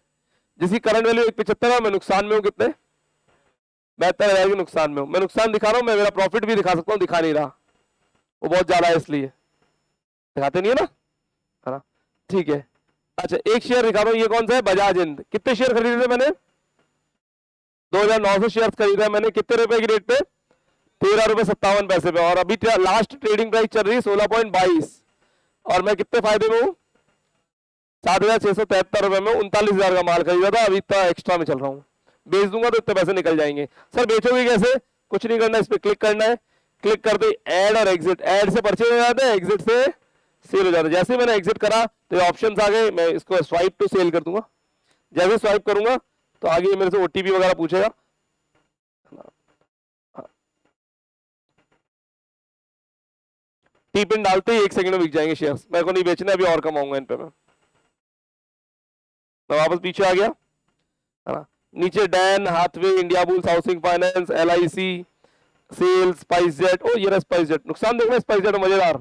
जिसकी करंट वैल्यू 175 है। मैं नुकसान में हूं कितने? 72,000 के नुकसान में हूं। मैं नुकसान दिखा रहा हूं, मैं मेरा प्रॉफिट भी दिखा सकता हूं, दिखा नहीं रहा, वो बहुत ज्यादा है इसलिए दिखाते नहीं है ना। ठीक है, अच्छा एक शेयर दिखा रहा हूं, ये कौन सा है? बजाज हिंद। कितने शेयर खरीदे थे मैंने? 2,900 शेयर खरीदा है मैंने। कितने रुपए की रेट पे? 13 रुपए 57 पैसे पे। और अभी लास्ट ट्रेडिंग प्राइस चल रही है 16.22 और मैं कितने फायदे में हूं? 7,673 रुपए में 39,000 का माल खरीदा था, अभी इतना एक्स्ट्रा में चल रहा हूं। बेच दूंगा तो इतने पैसे निकल जाएंगे। सर बेचोगे कैसे? कुछ नहीं करना, इस पर क्लिक करना है। क्लिक करते ऐड और एग्जिट, ऐड से परचेज हो जाता है, एग्जिट से सेल हो जाता है। जैसे मैंने एग्जिट करा तो ये ऑप्शंस आ गए, मैं इसको स्वाइप टू सेल कर दूंगा। जैसे स्वाइप करूंगा तो आगे मेरे से ओटीपी वगैरह पूछेगा, टी पिन डालते ही 1 सेकंड में बिक जाएंगे शेयर्स। मेरे को नहीं बेचना, अभी और कमाऊंगा इन पे मैं वापस पीछे आ गया, है ना। नीचे Den, Hathway, India Bulls, housing finance, LIC, sales, Spice Jet. ओ ये रहा स्पाइस जेट, नुकसान देखना स्पाइस जेट मजेदार।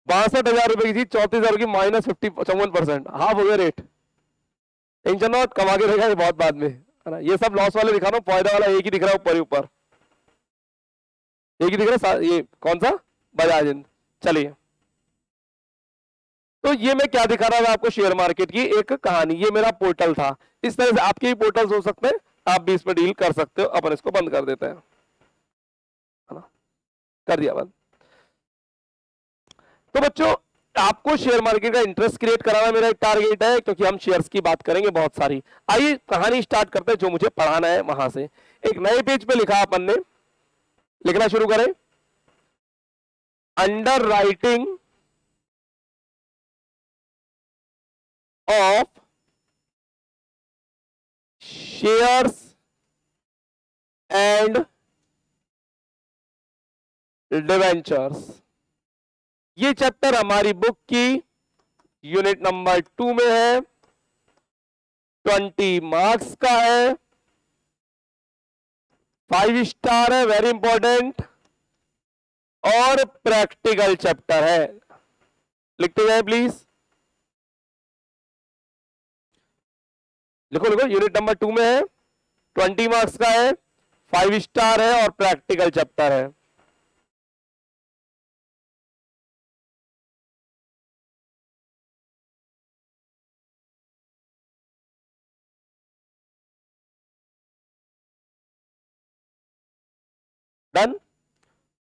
62,000 रुपए की थी, 34,000 की, -54%, हाफ हो गया रेट। टेंशन नॉट, कमा के रहेगा ये बहुत बाद में, है ना। ये सब लॉस वाले दिखा रहा हूँ, फायदा वाला एक ही दिख रहा है ऊपर ही ऊपर, एक ही दिख रहा है। ये कौन सा? बजाज हिंद। चलिए, तो ये मैं क्या दिखा रहा था आपको? शेयर मार्केट की एक कहानी। ये मेरा पोर्टल था। इस तरह से आपके भी पोर्टल्स हो सकते हैं, आप भी इसमें डील कर सकते हो। अपन इसको बंद कर देते हैं, है ना। कर दिया बंद। तो बच्चों, आपको शेयर मार्केट का इंटरेस्ट क्रिएट कराना मेरा एक टारगेट है, क्योंकि हम शेयर्स की बात करेंगे बहुत सारी। आइए कहानी स्टार्ट करते हैं, जो मुझे पढ़ाना है वहां से। एक नए पेज पे लिखा अपन ने, लिखना शुरू करें। Under writing of shares and debentures. ये चैप्टर हमारी बुक की यूनिट नंबर 2 में है, 20 मार्क्स का है, 5 स्टार है, वेरी इंपॉर्टेंट, और प्रैक्टिकल चैप्टर है। लिखते जाए प्लीज, लिखो लिखो। यूनिट नंबर 2 में है, 20 मार्क्स का है, 5 स्टार है और प्रैक्टिकल चैप्टर है। डन।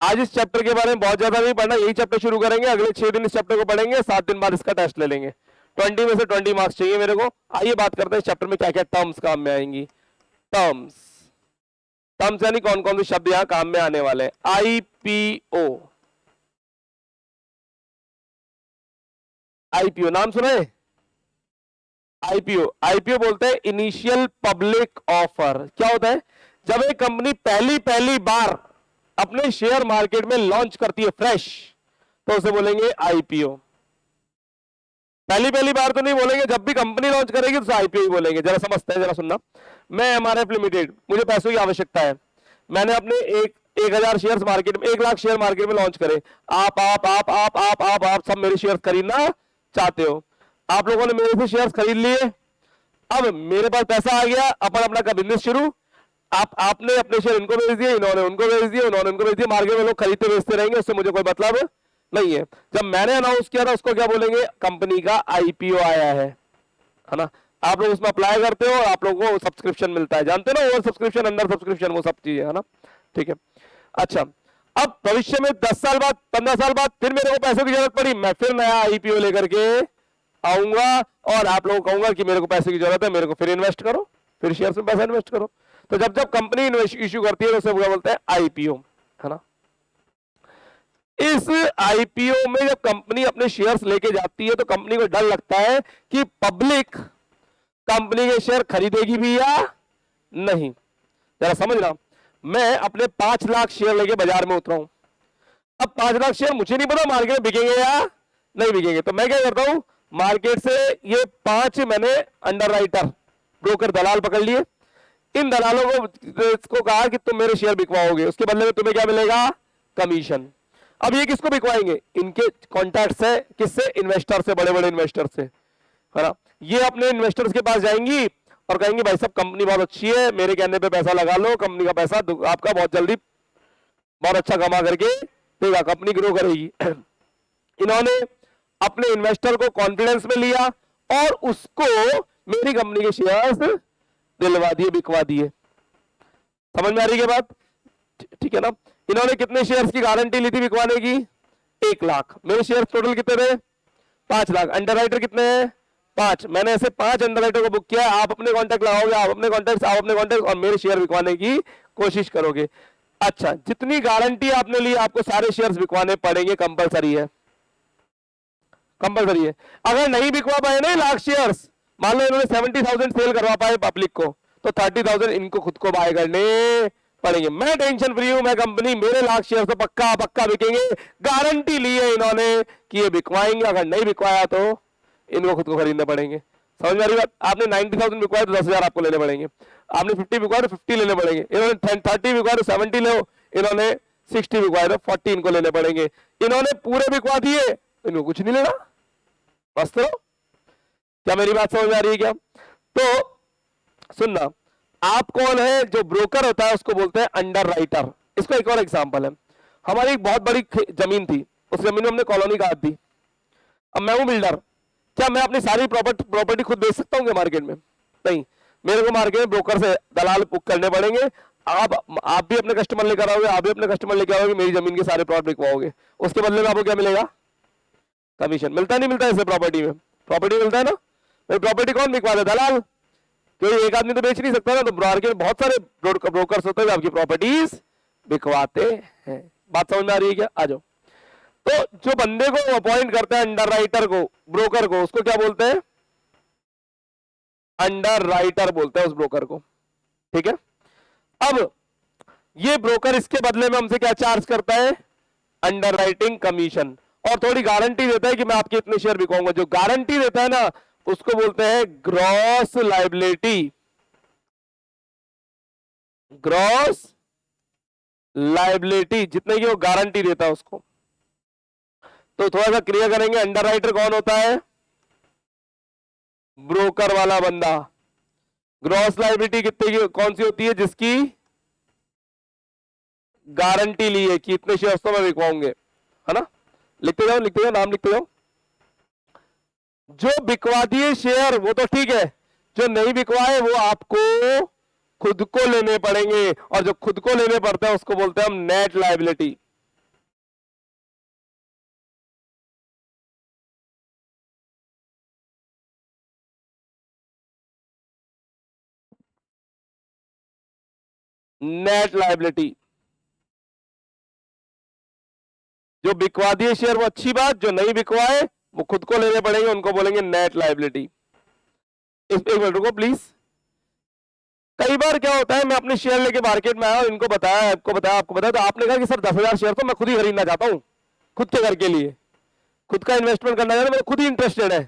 आज इस चैप्टर के बारे में बहुत ज्यादा नहीं पढ़ना, यही चैप्टर शुरू करेंगे, अगले 6 दिन इस चैप्टर को पढ़ेंगे, 7 दिन बाद इसका टेस्ट ले लेंगे। 20 में से 20 मार्क्स चाहिए मेरे को। आइए बात करते हैं इस चैप्टर में क्या क्या टर्म्स काम में आएंगी। टर्म्स, टर्म्स यानी कौन कौन से शब्द यहां काम में आने वाले हैं। IPO, IPO नाम सुना है? IPO बोलते हैं इनिशियल पब्लिक ऑफर। क्या होता है? जब एक कंपनी पहली बार अपने शेयर मार्केट में लॉन्च करती है फ्रेश, तो उसे बोलेंगे IPO। पहली बार तो नहीं बोलेंगे, जब भी कंपनी लॉन्च करेगी तो IPO ही बोलेंगे। जरा समझते हैं, जरा सुनना। मैं MRF लिमिटेड, मुझे पैसों की आवश्यकता है, मैंने अपने 1,000 शेयर मार्केट में, 1 लाख शेयर मार्केट में लॉन्च करे। आप सब मेरे शेयर खरीदना चाहते हो, आप लोगों ने मेरे से शेयर्स खरीद लिए। अब मेरे पास पैसा आ गया, अपन अपना का बिजनेस शुरू। आपने अपने शेयर इनको बेच दिए, इन्होंने उनको बेच दिए, उन्होंने उनको बेच दिए, मार्केट में लोग खरीदते बेचते रहेंगे, उससे मुझे कोई मतलब नहीं है। जब मैंने अनाउंस किया था, उसको क्या बोलेंगे? कंपनी का IPO आया है ना। आप लोग उसमें अप्लाई करते हो और आप लोगों को सब्सक्रिप्शन मिलता है, जानते हो ना, ओवर सब्सक्रिप्शन, अंडर सब्सक्रिप्शन, वो सब चीजें है ना, ठीक है। अच्छा, अब भविष्य में 10 साल बाद, 15 साल बाद फिर मेरे को पैसों की जरूरत पड़ी, मैं फिर नया आईपीओ लेकर के आऊंगा और आप लोगों को कहूंगा कि मेरे को पैसे की जरूरत है, मेरे को फिर इन्वेस्ट करो, फिर शेयर में पैसा इन्वेस्ट करो। तो जब जब कंपनी इश्यू करती है तो उसे क्या बोलते हैं, आईपीओ, है ना। इस आईपीओ में जब कंपनी अपने शेयर्स लेके जाती है तो कंपनी को डर लगता है कि पब्लिक कंपनी के शेयर खरीदेगी भी या नहीं। जरा समझना, मैं अपने 5 लाख शेयर लेके बाजार में उतरा हूं, अब 5 लाख शेयर मुझे नहीं पता मार्केट में बिकेंगे या नहीं बिकेंगे, तो मैं क्या करता हूं, मार्केट से ये 5 मैंने अंडरराइटर, ब्रोकर, दलाल पकड़ लिए, इन दलालों को कहा कि तुम मेरे शेयर बिकवाओगे, उसके बदले में तुम्हें क्या मिलेगा, कमीशन। अब ये किसको बिकवाएंगे, इनके कॉन्टैक्ट है, किससे, इन्वेस्टर से, बड़े बड़े इन्वेस्टर से, है ना। ये अपने इन्वेस्टर्स के पास जाएंगी और कहेंगे भाई साहब कंपनी बहुत अच्छी है, मेरे कहने पे पैसा लगा लो, कंपनी का पैसा आपका बहुत जल्दी बहुत अच्छा कमा करके देगा, कंपनी ग्रो करेगी। इन्होंने अपने इन्वेस्टर को कॉन्फिडेंस में लिया और उसको मेरी कंपनी के शेयर्स दिलवा दिए, बिकवा दिए। समझ में आ रही है बात, ठीक है ना। इन्होंने कितने शेयर्स की गारंटी ली थी बिकवाने की, 1 लाख। मेरे शेयर्स टोटल कितने थे, 5 लाख। अंडरराइटर कितने हैं, 5। मैंने ऐसे 5 अंडरराइटर को बुक किया। आप अपने कॉन्टैक्ट लगाओगे, आप अपने कॉन्टैक्ट और मेरे शेयर बिकवाने की कोशिश करोगे। अच्छा, जितनी गारंटी आपने ली आपको सारे शेयर्स बिकवाने पड़ेंगे, कंपलसरी है, कंपलसरी है। अगर नहीं बिकवा पाए ना लाख शेयर्स, मान लो इन्होंने 70,000 सेल करवा पाए पब्लिक को, तो 30,000 इनको खुद को बाय करने पड़ेंगे। मैं टेंशन फ्री हूं, मैं कंपनी, मेरे लाख शेयर तो पक्का पक्का बिकेंगे, गारंटी ली है इन्होंने कि ये बिकवाएंगे। अगर नहीं बिकवाया तो इनको खुद को खरीदने पड़ेंगे। समझ में आ रही बात। आपने 90,000 बिकवाया तो 10,000 आपको लेने पड़ेंगे, आपने 50 बिकवाया तो 50 लेने पड़ेंगे, इन्होंने 30 बिकवाया तो 70 लो, इन्होंने 60 बिकवाया तो 40 इनको लेने पड़ेंगे। इन्होंने पूरे बिकवा दिए, इनको कुछ नहीं लेना, बस। तो क्या मेरी बात समझ में आ रही है क्या? तो सुनना, आप कौन है, जो ब्रोकर होता है उसको बोलते हैं अंडरराइटर। इसका एक और एग्जांपल है, हमारी एक बहुत बड़ी जमीन थी, उस जमीन में हमने कॉलोनी काट दी। अब मैं हूं बिल्डर, क्या मैं अपनी सारी प्रॉपर्टी खुद बेच सकता हूं क्या मार्केट में? नहीं, मेरे को मार्केट में ब्रोकर से दलाल बुक करने पड़ेंगे। आप भी अपने कस्टमर लेकर आओगे, आप भी अपने कस्टमर लेकर आओगे, मेरी जमीन के सारे प्लॉट बिकवाओगे, उसके बदले में आपको क्या मिलेगा, कमीशन। मिलता नहीं मिलता ऐसे प्रॉपर्टी में? प्रॉपर्टी मिलता है ना। भाई प्रॉपर्टी कौन बिकवा दे, दलाल, क्योंकि एक आदमी तो बेच नहीं सकता ना, तो मार्केट में बहुत सारे ब्रोकर्स होते हैं आपकी प्रॉपर्टीज बिकवाते हैं। बात समझ में आ रही है क्या? आ जाओ। तो जो बंदे को अपॉइंट करता है अंडरराइटर को, ब्रोकर को, उसको क्या बोलते हैं, अंडरराइटर बोलते हैं उस ब्रोकर को, ठीक है। अब ये ब्रोकर इसके बदले में हमसे क्या चार्ज करता है, अंडरराइटिंग कमीशन, और थोड़ी गारंटी देता है कि मैं आपके इतने शेयर बिकवाऊंगा। जो गारंटी देता है ना उसको बोलते हैं ग्रॉस लायबिलिटी, ग्रॉस लायबिलिटी, जितने की वो गारंटी देता है उसको। तो थोड़ा सा क्लियर करेंगे, अंडरराइटर कौन होता है, ब्रोकर वाला बंदा। ग्रॉस लायबिलिटी कितने की, कौन सी होती है, जिसकी गारंटी ली है कि इतने शेयर तो मैं बिकवाऊंगे, है ना। लिखते जाओ, लिखते जाओ, नाम लिखते जाओ। जो बिकवा दिए शेयर वो तो ठीक है, जो नहीं बिकवाए वो आपको खुद को लेने पड़ेंगे, और जो खुद को लेने पड़ता है उसको बोलते हैं हम नेट लायबिलिटी। नेट लायबिलिटी, जो बिकवा दिए शेयर वो अच्छी बात, जो नहीं बिकवाए वो खुद को लेने पड़ेंगे, उनको बोलेंगे नेट लायबिलिटी। एक मिनट रुको प्लीज। कई बार क्या होता है, मैं अपने शेयर लेके मार्केट में आया, इनको बताया, आपको बताया, आपको बताया, तो आपने कहा कि सर 10,000 शेयर तो मैं खुद ही खरीदना चाहता हूं, खुद के घर के लिए, खुद का इन्वेस्टमेंट करना चाहता हूं, मैं खुद ही इंटरेस्टेड है।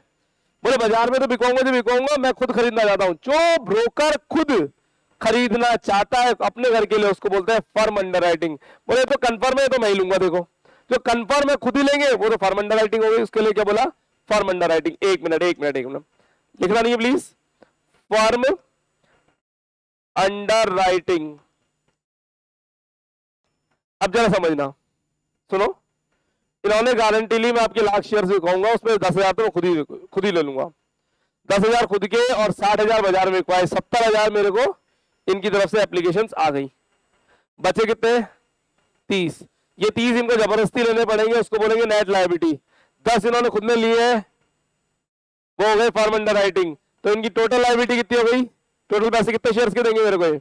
बोले बाजार में तो बिकवाऊंगा, जो बिकवाऊंगा, मैं खुद खरीदना चाहता हूं। जो ब्रोकर खुद खरीदना चाहता है अपने घर के लिए उसको बोलते हैं फर्म अंडरराइटिंग। बोले तो कंफर्म है तो मैं ही लूंगा। देखो, जो कंफर्म है खुद ही लेंगे वो तो फर्म अंडरराइटिंग हो गई, उसके लिए क्या बोला, फर्म अंडरराइटिंग। एक मिनट लिखना नहीं है प्लीज, फर्म अंडरराइटिंग। अब जरा समझना, सुनो, इन्होंने गारंटी ली मैं आपके लाख शेयर बिकवाऊंगा, उसमें 10,000 तो खुद ही ले लूंगा। 10,000 खुद के और 60,000 बाजार में बिकवाए, 70,000 मेरे को इनकी तरफ से एप्लीकेशंस आ गई। बचे कितने? 30। ये 30 इनको जबरदस्ती लेने पड़ेंगे, उसको बोलेंगे नेट लायबिलिटी। 10 इन्होंने खुद में लिए, वो हो गए फर्म अंडर राइटिंग। तो इनकी टोटल लायबिलिटी कितनी हो गई? टोटल पैसे कितने शेयर्स के देंगे मेरे को?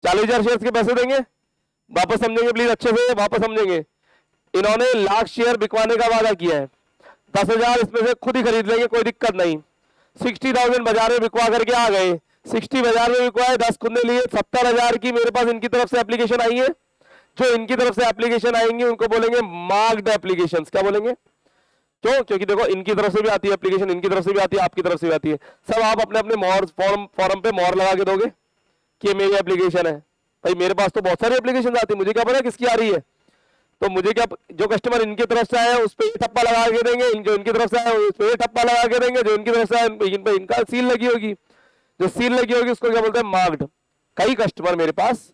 40,000 शेयर्स के पैसे देंगे। वापस समझेंगे प्लीज, अच्छे से वापस समझेंगे। इन्होंने 1,00,000 शेयर बिकवाने का वादा किया है, 10,000 इसमें से खुद ही खरीद लेंगे, कोई दिक्कत नहीं। 60,000 बाजार में बिकवा करके आ गए, 60 बाजार में बिकवाए, 10 खुद ने लिए, 70,000 की मेरे पास इनकी तरफ से एप्लीकेशन आई है। जो इनकी तरफ से एप्लीकेशन आएंगे उनको बोलेंगे मार्क्ड एप्लीकेशन। क्या बोलेंगे? क्यों? क्योंकि देखो इनकी तरफ से भी आती है एप्लीकेशन, इनकी तरफ से भी आती है, आपकी तरफ से भी आती है। सब आप अपने अपने मोहर फॉर्म पे मोहर लगा के दोगे कि मेरी एप्लीकेशन है। भाई मेरे पास तो बहुत सारी एप्लीकेशन आती है, मुझे क्या पता किसकी आ रही है? तो मुझे क्या, जो कस्टमर इनकी तरफ से आया उस पर ये ठप्पा लगा के देंगे, जो इनकी तरफ से आया उस पर ये ठप्पा लगा के देंगे, जो इनकी तरफ से आया इन पर इनका सील लगी होगी। जो सील लगी होगी उसको क्या बोलते हैं? मार्क्ड। कई कस्टमर मेरे पास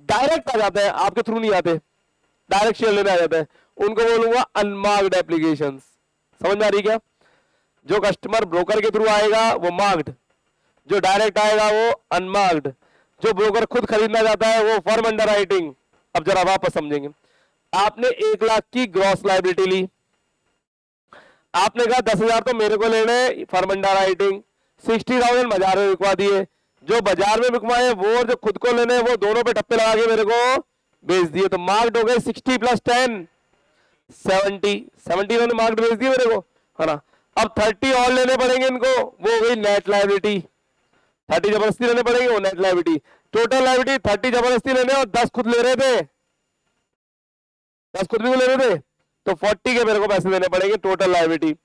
डायरेक्ट आ जाते हैं, आपके थ्रू नहीं आते, डायरेक्ट शेयर लेने आ जाते हैं, उनको बोलूंगा अनमार्क्ड एप्लीकेशंस। समझ में आ रही क्या? जो कस्टमर ब्रोकर के थ्रू आएगा वो मार्क्ड, जो डायरेक्ट आएगा वो अनमार्क्ड, जो ब्रोकर खुद खरीदना चाहता है वो फर्म अंडर राइटिंग। अब जरा वापस समझेंगे। आपने 1,00,000 की ग्रॉस लायबिलिटी ली, आपने कहा 10,000 तो मेरे को लेने, फर्म अंडर राइटिंग। 60,000 बाजार में बिकवा दिए, जो बाजार में बिकवाए वो और जो खुद को लेने वो दोनों पे टप्पे लगा के मेरे को बेच दिए। तो मार्क्ड हो गए 60 + 10 70 इन्होंने मार्क्ड बेच दिए मेरे को, है ना। अब 30 और लेने पड़ेंगे इनको, वो हो गई नेट लायबिलिटी। 30 जबरदस्ती लेने पड़ेंगे, वो नेट लायबिलिटी। टोटल लायबिलिटी 30 जबरदस्ती लेने और 10 खुद ले रहे थे, 10 खुद भी ले रहे थे, तो 40 के मेरे को पैसे देने पड़ेंगे टोटल लायबिलिटी।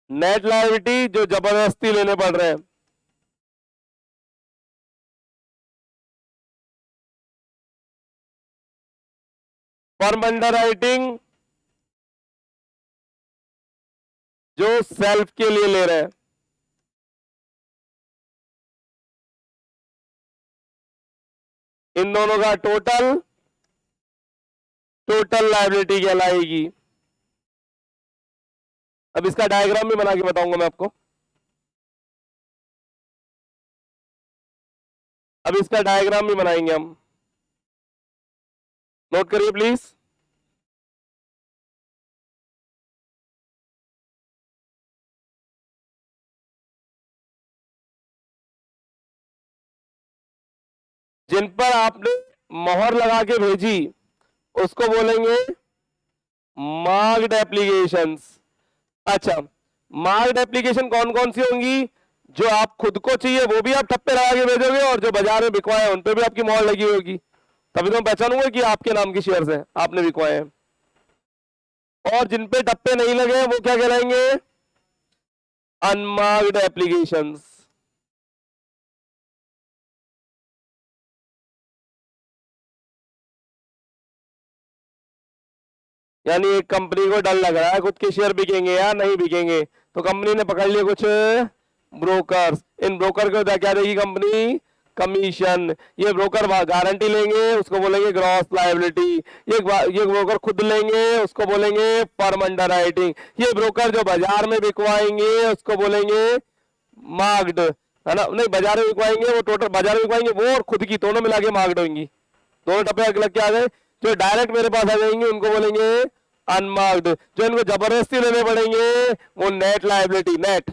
नेट लायबिलिटी जो जबरदस्ती लेने पड़ रहे हैं, फर्म अंडर राइटिंग जो सेल्फ के लिए ले रहे हैं, इन दोनों का टोटल लायबिलिटी कहलाएगी। अब इसका डायग्राम भी बना के बताऊंगा मैं आपको। अब इसका डायग्राम भी बनाएंगे हम, नोट करिए प्लीज। जिन पर आपने मोहर लगा के भेजी उसको बोलेंगे मार्क्ड एप्लीकेशंस। अच्छा, मार्क्ड एप्लीकेशन कौन कौन सी होंगी? जो आप खुद को चाहिए वो भी आप ठप्पे लगा के भेजोगे, और जो बाजार में बिकवाए उन पे भी आपकी मोहर लगी होगी, तभी तो मैं पहचानूंगा कि आपके नाम की शेयर्स हैं, आपने बिकवाए हैं। और जिन पे ठप्पे नहीं लगे वो क्या कहलाएंगे? Unmarked applications. यानी एक कंपनी को डर लग रहा है खुद के शेयर बिकेंगे या नहीं बिकेंगे, तो कंपनी ने पकड़ लिए कुछ ब्रोकर्स। इन ब्रोकर को क्या देगी कंपनी? कमीशन। ये ब्रोकर गारंटी लेंगे, उसको बोलेंगे ग्रॉस लायबिलिटी। ये ब्रोकर खुद लेंगे, उसको बोलेंगे फर्म अंडर राइटिंग। ये ब्रोकर जो बाजार में बिकवाएंगे उसको बोलेंगे मार्क्ड, है ना। नहीं, बाजार में बिकवाएंगे वो, टोटल बाजार में बिकवाएंगे वो और खुद की दोनों मिला के मार्क्ड होंगी। दोनों टप्पे अलग के आ गए। जो डायरेक्ट मेरे पास आ जाएंगे उनको बोलेंगे अनमार्क्ड। जो इनको जबरदस्ती लेने पड़ेंगे वो नेट लायबिलिटी। नेट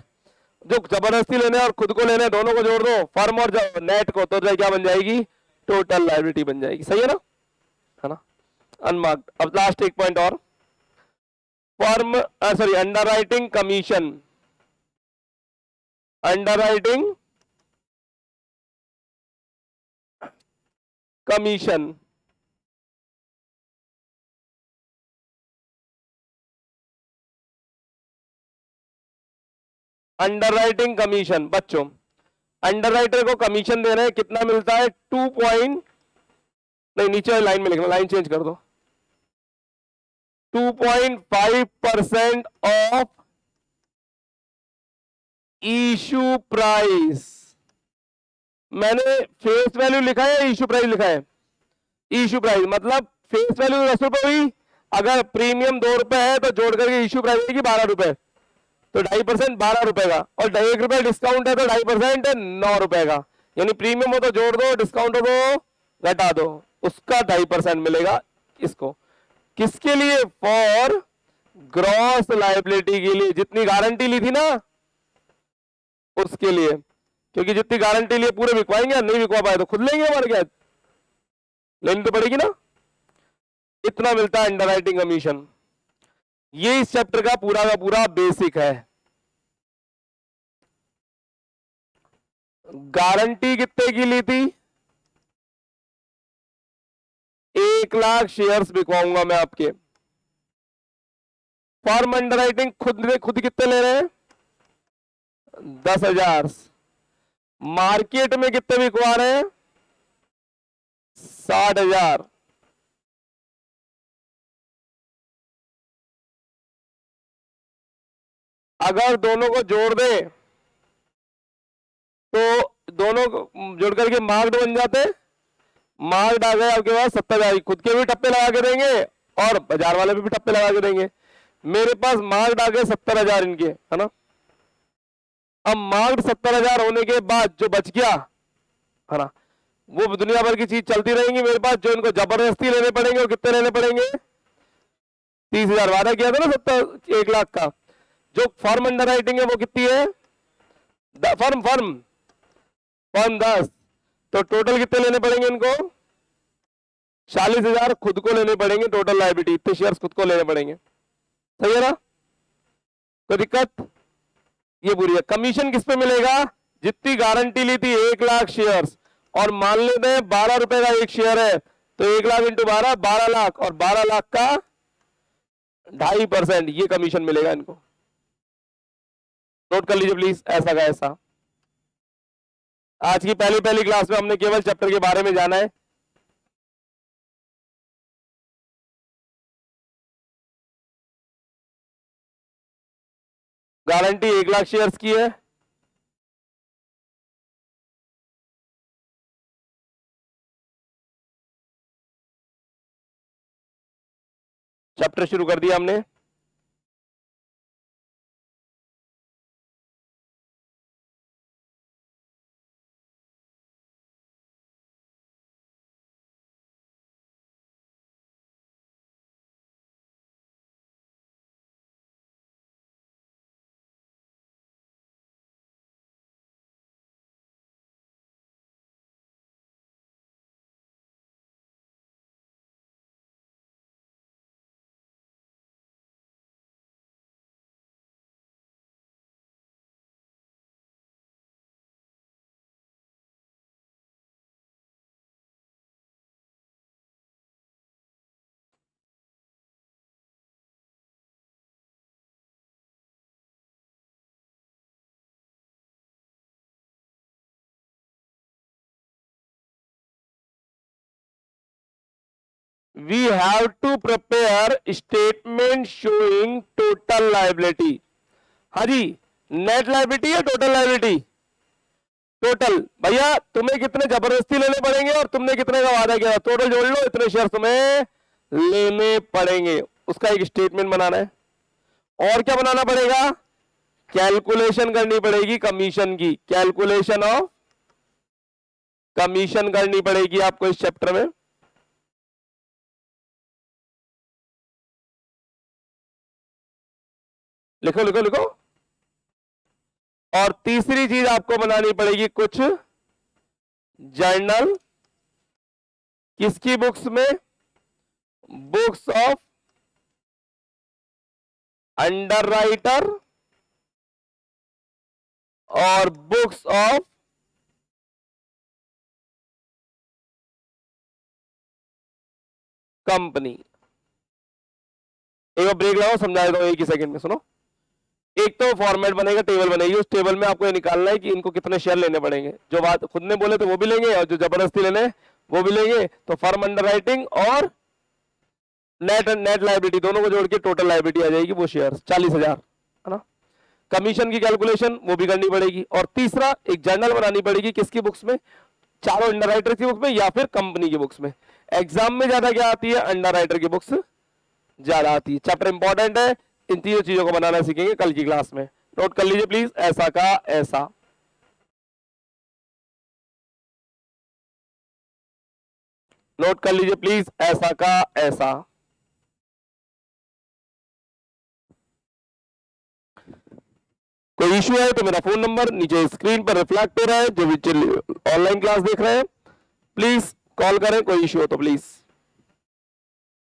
जो जबरदस्ती लेने और खुद को लेने दोनों को जोड़ दो, फर्म और नेट को, तो क्या बन जाएगी? टोटल लायबिलिटी बन जाएगी। सही है ना, है ना। अनमार्क्ड। अब लास्ट एक पॉइंट और, firm sorry under writing commission. Under writing commission, under writing commission. बच्चों, अंडर राइटर को कमीशन दे रहे हैं, कितना मिलता है? 2 पॉइंट, नहीं नीचे लाइन में लिखना, लाइन चेंज कर दो। 2.5% ऑफ इशू प्राइस। मैंने फेस वैल्यू लिखा है, इशू प्राइस लिखा है? इशू प्राइस मतलब फेस वैल्यू 10 रुपए हुई, अगर प्रीमियम 2 रुपए है तो जोड़ करके इश्यू प्राइस की 12 रुपए, तो 2.5% 12 रुपए का, और 1 रुपए डिस्काउंट है तो 2.5% 9 रुपए का, यानी प्रीमियम हो तो जोड़ दो, डिस्काउंट हो तो घटा दो, उसका 2.5% मिलेगा इसको। किसके लिए? फॉर ग्रॉस लायबिलिटी के लिए, जितनी गारंटी ली थी ना उसके लिए, क्योंकि जितनी गारंटी लिए पूरे बिकवाएंगे, नहीं बिकवा पाए तो खुद लेंगे, हमारे क्या लेनी तो पड़ेगी ना। इतना मिलता है अंडरराइटिंग कमीशन। ये इस चैप्टर का पूरा बेसिक है। गारंटी कितने की ली थी? 1 लाख शेयर्स बिकवाऊंगा मैं आपके। फॉर्म अंडरराइटिंग खुद कितने ले रहे हैं? 10,000। मार्केट में कितने बिकवा रहे हैं? 60,000। अगर दोनों को जोड़ दे तो दोनों को जोड़ करके मार्क्ड बन जाते। मार्क्ड आ गए आपके पास 70,000। खुद के भी टप्पे लगा के देंगे और बाजार वाले भी टप्पे लगा के देंगे। मेरे पास मार्क्ड आ गए 70,000 इनके, है ना। अब मार्क्ड 70,000 होने के बाद जो बच गया, है ना, वो दुनिया भर की चीज चलती रहेंगी मेरे पास। जो इनको जबरदस्ती लेने पड़ेंगे वो कितने लेने पड़ेंगे? 30,000 वादा किया था ना 1 लाख का। जो फॉर्म अंडरराइटिंग है वो कितनी है? फर्म 10। तो टोटल कितने लेने पड़ेंगे इनको? 40,000 खुद को लेने पड़ेंगे। टोटल लायबिलिटी इतने शेयर्स खुद को लेने पड़ेंगे। सही है ना? कोई दिक्कत? ये बुरी है। कमीशन किस पे मिलेगा? जितनी गारंटी ली थी 1 लाख शेयर्स, और मान लेते हैं 12 रुपए का एक शेयर है, तो 1 लाख इंटू 12 12 लाख, और 12 लाख का 2.5% ये कमीशन मिलेगा इनको। नोट कर लीजिए प्लीज, ऐसा का ऐसा। आज की पहली क्लास में हमने केवल चैप्टर के बारे में जाना है। गारंटी 1 लाख शेयर्स की है। चैप्टर शुरू कर दिया हमने। We have to prepare statement showing total liability। हाँ जी, नेट लायबिलिटी या टोटल लायबिलिटी? टोटल। भैया तुम्हें कितने जबरदस्ती लेने पड़ेंगे और तुमने कितने का वादा किया? टोटल जोड़ लो, इतने शेयर तुम्हें लेने पड़ेंगे, उसका एक स्टेटमेंट बनाना है। और क्या बनाना पड़ेगा? कैलकुलेशन करनी पड़ेगी कमीशन की। कैलकुलेशन ऑफ कमीशन करनी पड़ेगी आपको इस चैप्टर में। लिखो लिखो लिखो। और तीसरी चीज आपको बनानी पड़ेगी कुछ जर्नल। किसकी बुक्स में? बुक्स ऑफ अंडरराइटर और बुक्स ऑफ कंपनी। एक बार ब्रेक लगाओ, समझा देता हूं एक ही सेकंड में, सुनो। एक तो फॉर्मेट बनेगा, टेबल बनेगी। उस टेबल में आपको ये निकालना है कि इनको कितने शेयर लेने पड़ेंगे। जो बात खुद ने बोले थे वो भी लेंगे, और जो जबरदस्ती लेने वो भी लेंगे। तो फर्म अंडरराइटिंग और नेट लायबिलिटी दोनों को जोड़ के टोटल लायबिलिटी आ जाएगी, वो शेयर 40,000, है ना। कमीशन की कैलकुलेशन वो भी करनी पड़ेगी। और तीसरा एक जर्नल बनानी पड़ेगी। किसकी बुक्स में? चारों अंडरराइटर की बुक्स में या फिर कंपनी की बुक्स में। एग्जाम में ज्यादा क्या आती है, अंडर राइटर की बुक्स ज्यादा आती है। चैप्टर इंपॉर्टेंट है, इन तीनों चीजों को बनाना सीखेंगे कल की क्लास में। नोट कर लीजिए प्लीज, ऐसा का ऐसा। नोट कर लीजिए प्लीज, ऐसा का ऐसा। कोई इश्यू है तो मेरा फोन नंबर नीचे स्क्रीन पर रिफ्लेक्ट हो रहा है, जो भी ऑनलाइन क्लास देख रहे हैं प्लीज कॉल करें, कोई इश्यू हो तो प्लीज।